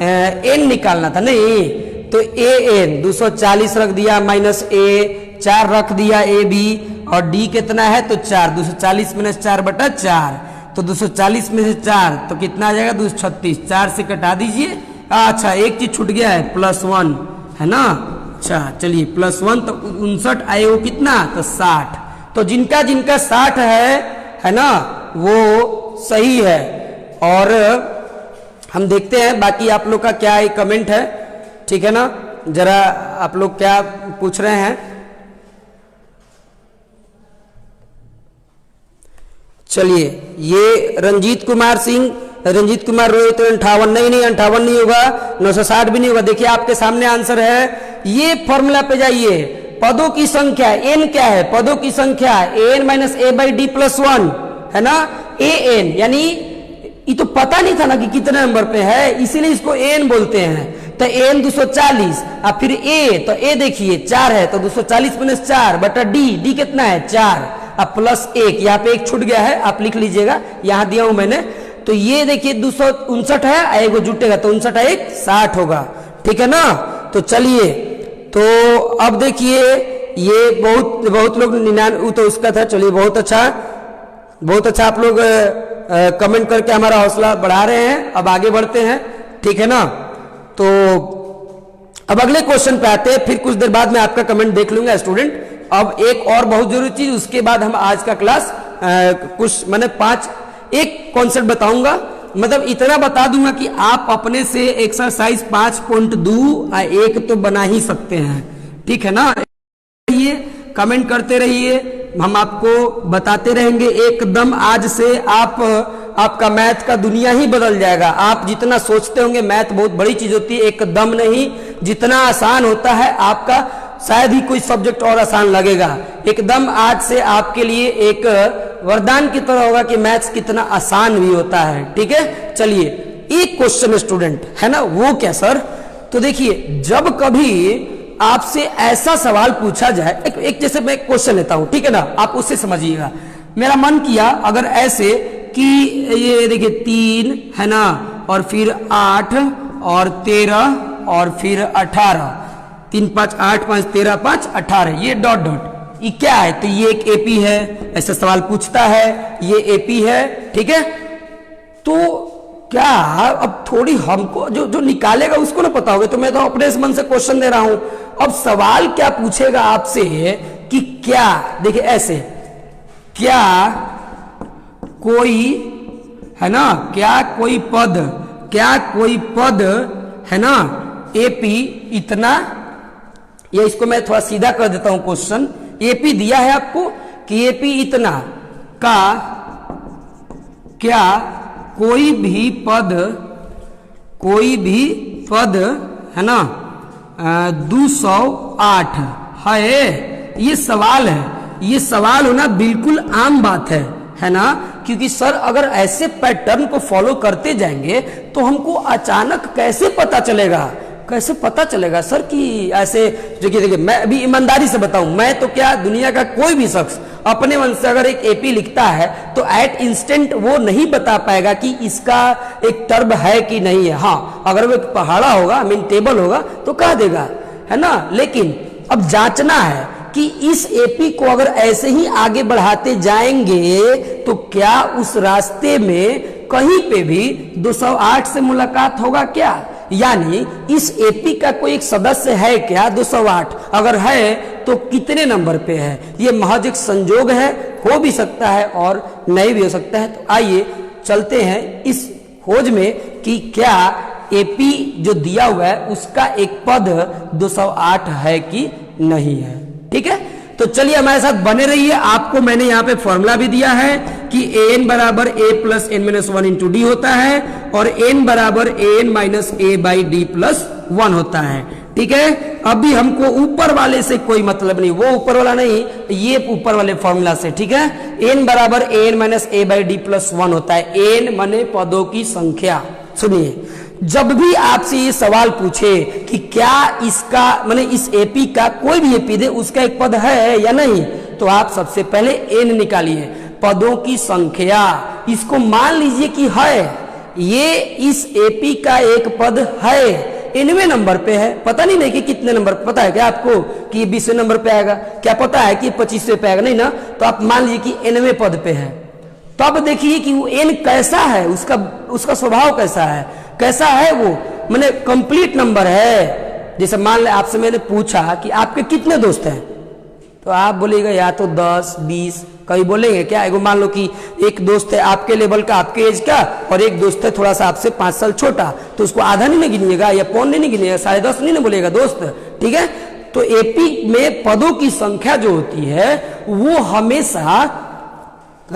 एन निकालना था, नहीं तो ए एन 240 रख दिया, माइनस ए 4 रख दिया ए बी, और डी कितना है तो 4, 240 माइनस 4 बटा 4, तो 240 में से 4 तो कितना आ जाएगा 236, 4 से कटा दीजिए। अच्छा एक चीज छूट गया है, +1 है ना। अच्छा चलिए +1, तो 59 आए वो कितना, तो 60। तो जिनका 60 है ना, वो सही है। और हम देखते हैं बाकी आप लोग का क्या एक कमेंट है, ठीक है ना। जरा आप लोग क्या पूछ रहे हैं, चलिए, ये रंजीत कुमार सिंह, रंजीत कुमार रोए तो 58 नहीं 58 नहीं होगा, 960 भी नहीं होगा। देखिए आपके सामने आंसर है, ये फॉर्मूला पे जाइए, पदों की संख्या n क्या है, पदों की संख्या an minus A by D plus 1 है ना, an, यानी ये तो पता नहीं था ना कि कितने नंबर पे है, इसीलिए इसको n बोलते हैं। तो n 240 और फिर a, तो a देखिए 4 है तो 240 माइनस 4 बटा d कितना है 4 अब प्लस 1, यहाँ पे एक छूट गया है आप लिख लीजिएगा, यहाँ दिया हूं मैंने। तो ये देखिए 259 है, एगो जुटेगा तो 59 एक 60 होगा, ठीक है ना। तो चलिए, तो अब देखिए ये बहुत लोग 99 तो उसका था। चलिए बहुत अच्छा आप लोग कमेंट करके हमारा हौसला बढ़ा रहे हैं। अब आगे बढ़ते हैं, ठीक है ना। तो अब अगले क्वेश्चन पे आते हैं, फिर कुछ देर बाद मैं आपका कमेंट देख लूंगा स्टूडेंट। अब एक और बहुत जरूरी चीज, उसके बाद हम आज का क्लास कुछ मैंने 1 कॉन्सेप्ट बताऊंगा, मतलब इतना बता दूंगा कि आप अपने से एक्सरसाइज 5.2 एक तो बना ही सकते हैं, ठीक है ना। ये कमेंट करते रहिए, हम आपको बताते रहेंगे एकदम। आज से आपका मैथ का दुनिया ही बदल जाएगा। आप जितना सोचते होंगे मैथ बहुत बड़ी चीज होती है, एकदम नहीं। जितना आसान होता है आपका, शायद ही कोई सब्जेक्ट और आसान लगेगा। एकदम आज से आपके लिए एक वरदान की तरह होगा कि मैथ्स कितना आसान भी होता है, ठीक है। चलिए, एक क्वेश्चन स्टूडेंट है ना, वो क्या सर, तो देखिए जब कभी आपसे ऐसा सवाल पूछा जाए, एक जैसे मैं क्वेश्चन लेता हूं, ठीक है ना, आप उससे समझिएगा। मेरा मन किया अगर ऐसे कि ये देखिए 3 है ना, और फिर 8 और 13 और फिर 18, 3 5 8 5 13 5 18, ये डॉट डॉट, ये क्या है, तो ये एक एपी है, ऐसा सवाल पूछता है, ये एपी है, ठीक है। तो क्या अब थोड़ी हमको जो निकालेगा उसको ना पता होगा, तो मैं तो अपने मन से क्वेश्चन दे रहा हूं। अब सवाल क्या पूछेगा आपसे कि क्या, देखिए ऐसे, क्या कोई है ना, क्या कोई पद है ना एपी इतना, या इसको मैं थोड़ा सीधा कर देता हूं क्वेश्चन, एपी दिया है आपको कि एपी इतना का क्या कोई भी पद है ना 208 है, ये सवाल है। ये सवाल होना बिल्कुल आम बात है ना, क्योंकि सर अगर ऐसे पैटर्न को फॉलो करते जाएंगे तो हमको अचानक कैसे पता चलेगा सर कि ऐसे। देखिए मैं अभी ईमानदारी से बताऊं, मैं तो क्या दुनिया का कोई भी शख्स अपने मन से अगर एक एपी लिखता है तो एट इंस्टेंट वो नहीं बता पाएगा कि इसका एक टर्म है कि नहीं है। हाँ, अगर वो एक पहाड़ा होगा, मीन टेबल होगा तो कह देगा, है ना। लेकिन अब जांचना है कि इस एपी को अगर ऐसे ही आगे बढ़ाते जाएंगे तो क्या उस रास्ते में कहीं पे भी 208 से मुलाकात होगा क्या, यानी इस एपी का कोई एक सदस्य है क्या 208, अगर है तो कितने नंबर पे है। ये महज एक संजोग है, हो भी सकता है और नहीं भी हो सकता है। तो आइए चलते हैं इस खोज में कि क्या एपी जो दिया हुआ है उसका एक पद 208 है कि नहीं है, ठीक है। तो चलिए हमारे साथ बने रहिए। आपको मैंने यहाँ पे फॉर्मूला भी दिया है कि an बराबर a plus n minus 1 into D होता है और n बराबर an minus a by D plus 1 होता है, ठीक है। अभी हमको ऊपर वाले से कोई मतलब नहीं, वो ऊपर वाला नहीं, ये ऊपर वाले फॉर्मूला से, ठीक है। n बराबर an minus a by D plus 1 होता है। n माने पदों की संख्या। सुनिए, जब भी आपसे ये सवाल पूछे कि क्या इसका माने इस एपी का कोई भी एपी दे उसका एक पद है या नहीं, तो आप सबसे पहले n निकालिए, पदों की संख्या। इसको मान लीजिए कि है, ये इस एपी का एक पद है, 90वें नंबर पे है। पता नहीं कि कितने नंबर, पता है क्या आपको कि 20वें नंबर पे आएगा, क्या पता है कि 25वें पे आएगा, नहीं ना। तो आप मान लीजिए कि 90वें पद पे है। तब देखिए कि वो n कैसा है, उसका स्वभाव कैसा है वो माने कंप्लीट नंबर है। जैसे मान ले आपसे मैंने पूछा कि आपके कितने दोस्त हैं, तो आप बोलेगा या तो 10 20, कभी बोलेंगे क्या। एगो मान लो कि एक दोस्त है आपके लेवल का, आपके एज का, और एक दोस्त है थोड़ा सा आपसे 5 साल छोटा, तो उसको आधा नहीं गिनिएगा या पौन नहीं गिनिएगा, 10.5 नहीं बोलेगा दोस्त, ठीक है। तो एपी में पदों की संख्या जो होती है वो हमेशा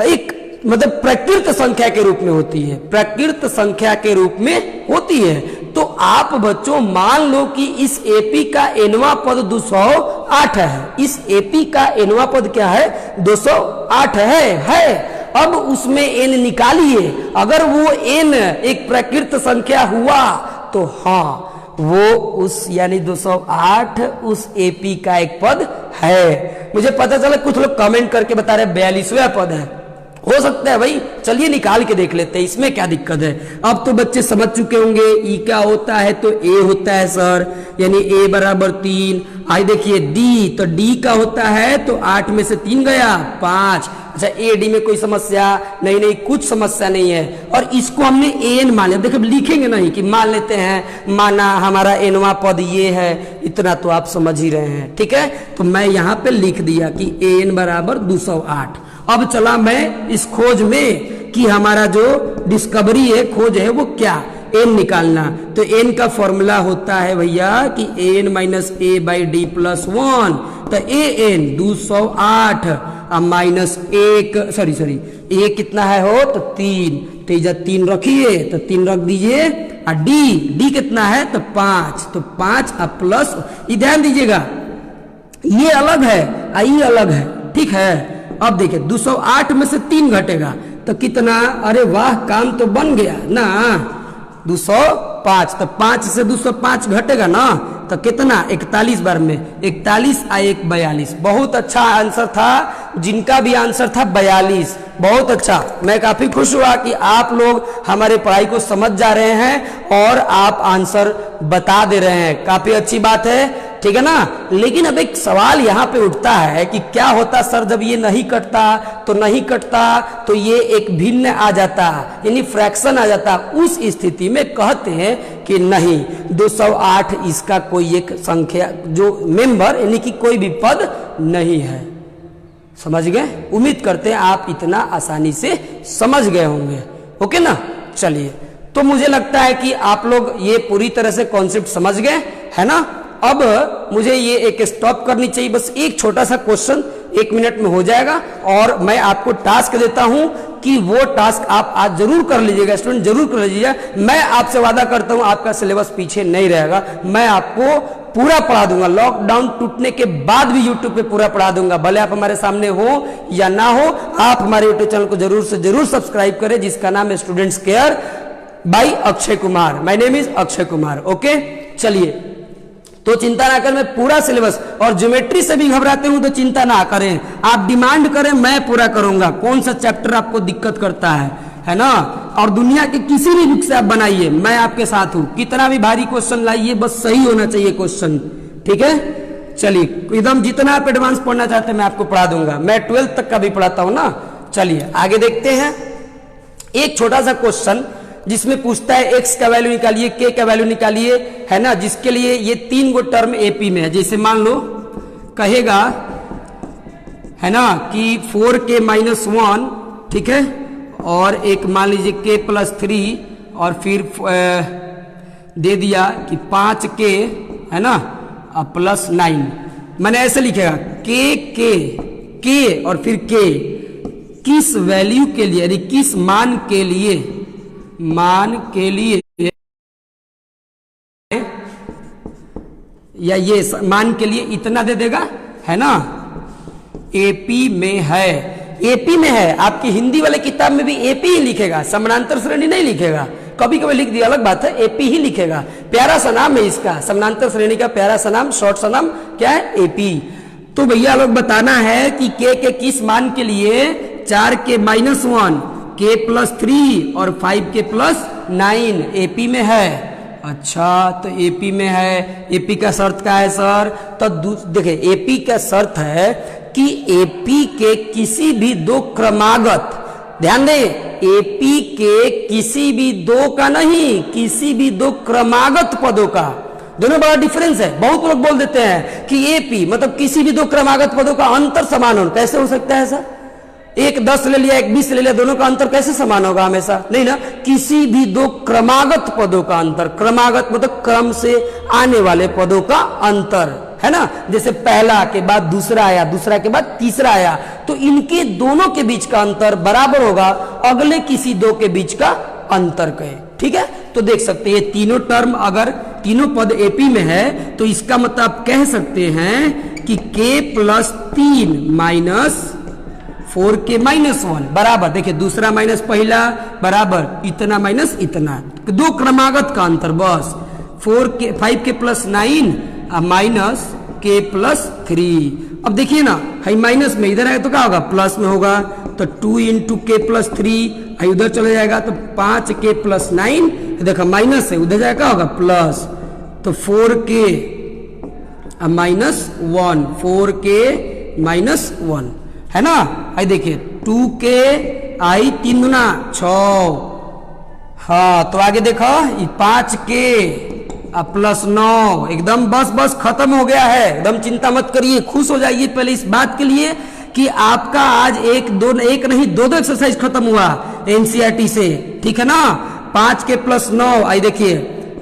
एक मतलब प्रकृत संख्या के रूप में होती है, प्रकृत संख्या के रूप में होती है। तो आप बच्चों मान लो कि इस एपी का एनवा पद 208 है, इस एपी का एनवा पद क्या है 208 है। अब उसमें एन निकालिए, अगर वो एन एक प्रकृत संख्या हुआ तो हाँ वो उस यानी 208 उस एपी का एक पद है। मुझे पता चला कुछ लोग कमेंट करके बता रहे 42वां पद है, हो सकता है भाई, चलिए निकाल के देख लेते हैं, इसमें क्या दिक्कत है। अब तो बच्चे समझ चुके होंगे ई क्या होता है, तो ए होता है सर, यानी ए बराबर 3। आई देखिए डी, तो डी का होता है तो 8 में से 3 गया 5। अच्छा ए डी में कोई समस्या नहीं, कुछ समस्या नहीं है। और इसको हमने एन मान लिया, देखो लिखेंगे नहीं कि मान लेते हैं, माना हमारा एनवा पद ये है, इतना तो आप समझ ही रहे हैं, ठीक है। तो मैं यहाँ पे लिख दिया कि एन बराबर 208। अब चला मैं इस खोज में कि हमारा जो डिस्कवरी है, खोज है, वो क्या एन निकालना। तो एन का फॉर्मूला होता है भैया कि N minus A by D plus 1। तो A N 208 minus 1 sorry A कितना है हो तो 3, तो जब 3 रखिए तो 3 रख दीजिए। और डी कितना है तो 5, तो 5 प्लस, ध्यान दीजिएगा ये अलग है ये अलग है, ठीक है। अब देखिए 208 में से 3 घटेगा तो कितना, अरे वाह काम तो बन गया ना, 205। तो 5 से 205 घटेगा ना तो कितना 41 बार में 41 आ 1 42। बहुत अच्छा आंसर था, जिनका भी आंसर था 42, बहुत अच्छा। मैं काफी खुश हुआ कि आप लोग हमारे पढ़ाई को समझ जा रहे हैं और आप आंसर बता दे रहे हैं, काफी अच्छी बात है, ठीक है ना। लेकिन अब एक सवाल यहाँ पे उठता है कि क्या होता सर जब ये नहीं कटता, तो ये एक भिन्न आ जाता, यानी फ्रैक्शन आ जाता। उस स्थिति में कहते हैं कि नहीं, 208 इसका कोई एक संख्या जो मेंबर यानी कि कोई भी पद नहीं है। समझ गए? उम्मीद करते हैं आप इतना आसानी से समझ गए होंगे, ओके ना। चलिए, तो मुझे लगता है कि आप लोग ये पूरी तरह से कॉन्सेप्ट समझ गए, है ना। अब मुझे ये एक स्टॉप करनी चाहिए, बस एक छोटा सा क्वेश्चन 1 मिनट में हो जाएगा और मैं आपको टास्क देता हूं कि वो टास्क आप आज जरूर कर लीजिएगा, स्टूडेंट जरूर कर लीजिएगा। मैं आपसे वादा करता हूं आपका सिलेबस पीछे नहीं रहेगा, मैं आपको पूरा पढ़ा दूंगा। लॉकडाउन टूटने के बाद भी यूट्यूब पे पूरा पढ़ा दूंगा, भले आप हमारे सामने हो या ना हो। आप हमारे यूट्यूब चैनल को जरूर से जरूर सब्सक्राइब करें, जिसका नाम है students care by Akshay Kumar. My name is Akshay Kumar, okay. चलिए, तो चिंता ना करें, मैं पूरा सिलेबस, और ज्योमेट्री से भी घबराते हूं तो चिंता ना करें, आप डिमांड करें मैं पूरा करूंगा। कौन सा चैप्टर आपको दिक्कत करता है ना। और दुनिया के किसी भी बुक से आप बनाइए, मैं आपके साथ हूं। कितना भी भारी क्वेश्चन लाइए, बस सही होना चाहिए क्वेश्चन, ठीक है। चलिए, एकदम जितना आप एडवांस पढ़ना चाहते हैं मैं आपको पढ़ा दूंगा, मैं 12th तक का भी पढ़ाता हूं ना। चलिए आगे देखते हैं। एक छोटा सा क्वेश्चन जिसमें पूछता है x का वैल्यू निकालिए, k का वैल्यू निकालिए, है ना, जिसके लिए ये 3 गो टर्म एपी में है। जैसे मान लो कहेगा, है ना, कि 4k माइनस 1, ठीक है, और एक मान लीजिए k प्लस 3, और फिर दे दिया कि 5k, है ना, प्लस 9। मैंने ऐसे लिखेगा k और फिर k किस वैल्यू के लिए, यानी किस मान के लिए या ये मान के लिए इतना दे देगा, है ना, एपी में है। एपी में है, आपकी हिंदी वाले किताब में भी एपी ही लिखेगा, समानांतर श्रेणी नहीं लिखेगा। कभी कभी लिख दिया, अलग बात है, एपी ही लिखेगा। प्यारा सा नाम है इसका, समानांतर श्रेणी का प्यारा सा नाम, शॉर्ट सा नाम क्या है, एपी। तो भैया लोग बताना है कि के किस मान के लिए 4k माइनस 1, k प्लस 3 और 5k प्लस 9 एपी में है। अच्छा, तो एपी में है, एपी का शर्त क्या है सर, तो देखिए एपी का शर्त है कि एपी के किसी भी 2 क्रमागत, ध्यान दें, एपी के किसी भी 2 का नहीं, किसी भी 2 क्रमागत पदों का, दोनों बड़ा डिफरेंस है। बहुत लोग बोल देते हैं कि एपी मतलब किसी भी 2 क्रमागत पदों का अंतर समान हो, कैसे हो सकता है सर, एक 10 ले लिया, एक 20 ले लिया, दोनों का अंतर कैसे समान होगा हमेशा, नहीं ना। किसी भी 2 क्रमागत पदों का अंतर, क्रमागत मतलब क्रम से आने वाले पदों का अंतर, है ना, जैसे पहला के बाद दूसरा आया, दूसरा के बाद तीसरा आया, तो इनके दोनों के बीच का अंतर बराबर होगा अगले किसी दो के बीच का अंतर के। ठीक है, तो देख सकते हैं ये तीनों टर्म अगर तीनों पद एपी में है तो इसका मतलब आप कह सकते हैं कि k+3 माइनस 4k माइनस 1 बराबर, देखिए दूसरा माइनस पहला बराबर इतना माइनस इतना, दो क्रमागत का अंतर बस। 5k+9 minus k+3। अब देखिए ना, हाई माइनस में इधर आएगा तो क्या होगा, प्लस में होगा, तो 2 × k+3 उधर चले जाएगा तो 5k+9, देखा माइनस है, उधर जाएगा होगा प्लस, तो 4k माइनस 1, 4k माइनस 1 है ना। आई देखिए 2k आई 3 गुना 6, हाँ तो आगे देखो 5k +9, एकदम बस खत्म हो गया है, एकदम चिंता मत करिए, खुश हो जाइए पहले इस बात के लिए कि आपका आज एक नहीं दो एक्सरसाइज खत्म हुआ एनसीईआरटी से, ठीक है ना। 5k+9 आई देखिए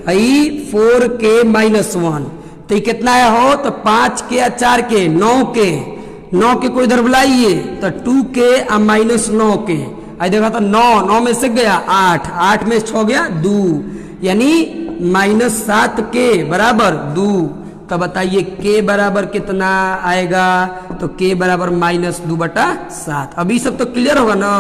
आई 4k माइनस 1, तो ये कितना आया हो, तो 5k 4k 9k को इधर बुलाइए तो 2k माइनस 9k, आई देखा तो 9 में से गया 8 में 6 गया 2, यानी -7k बराबर 2। तो बताइए k बराबर कितना आएगा, तो k बराबर -2/7। अब ये सब तो क्लियर होगा ना,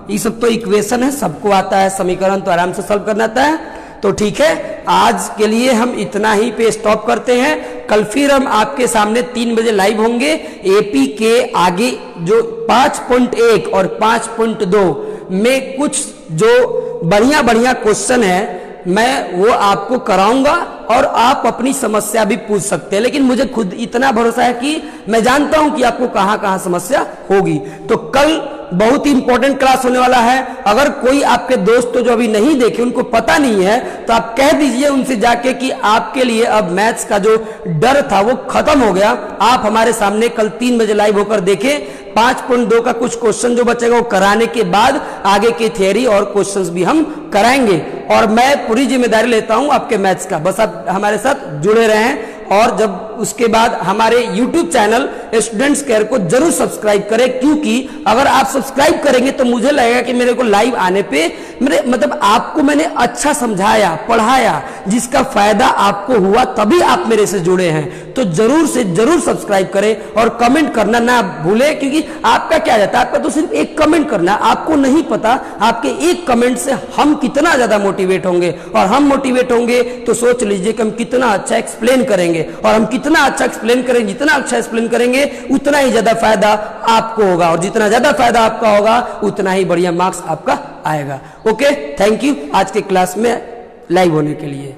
ये सब तो इक्वेशन है, सबको आता है, समीकरण तो आराम से सॉल्व करना आता है। तो ठीक है, आज के लिए हम इतना ही पे स्टॉप करते हैं। कल फिर हम आपके सामने 3 बजे लाइव होंगे। एपी के आगे जो 5.1 और 5.2 में कुछ जो बढ़िया क्वेश्चन है मैं वो आपको कराऊंगा और आप अपनी समस्या भी पूछ सकते हैं, लेकिन मुझे खुद इतना भरोसा है कि मैं जानता हूं कि आपको कहां समस्या होगी। तो कल बहुत ही इंपॉर्टेंट क्लास होने वाला है। अगर कोई आपके दोस्त तो जो अभी नहीं देखे, उनको पता नहीं है, तो आप कह दीजिए उनसे जाके कि आपके लिए अब मैथ्स का जो डर था वो खत्म हो गया। आप हमारे सामने कल 3 बजे लाइव होकर देखें। 5.2 का कुछ क्वेश्चन जो बचेगा वो कराने के बाद आगे की थियरी और क्वेश्चंस भी हम कराएंगे, और मैं पूरी जिम्मेदारी लेता हूं आपके मैथ्स का। बस आप हमारे साथ जुड़े रहें, और जब उसके बाद हमारे YouTube चैनल स्टूडेंट्स केयर को जरूर सब्सक्राइब करें, क्योंकि अगर आप सब्सक्राइब करेंगे तो मुझे लगेगा कि मेरे को लाइव आने पे मेरे मतलब आपको मैंने अच्छा समझाया पढ़ाया, जिसका फायदा आपको हुआ, तभी आप मेरे से जुड़े हैं। तो जरूर से जरूर सब्सक्राइब करें और कमेंट करना ना भूले, क्योंकि आपका क्या जाता है, आपका तो सिर्फ एक कमेंट करना, आपको नहीं पता आपके एक कमेंट से हम कितना ज्यादा मोटिवेट होंगे, और हम मोटिवेट होंगे तो सोच लीजिए कि हम कितना अच्छा एक्सप्लेन करेंगे, और हम कितना अच्छा एक्सप्लेन करेंगे, जितना अच्छा एक्सप्लेन करेंगे उतना ही ज्यादा फायदा आपको होगा, और जितना ज्यादा फायदा आपका होगा उतना ही बढ़िया मार्क्स आपका आएगा। ओके, थैंक यू आज के क्लास में लाइव होने के लिए।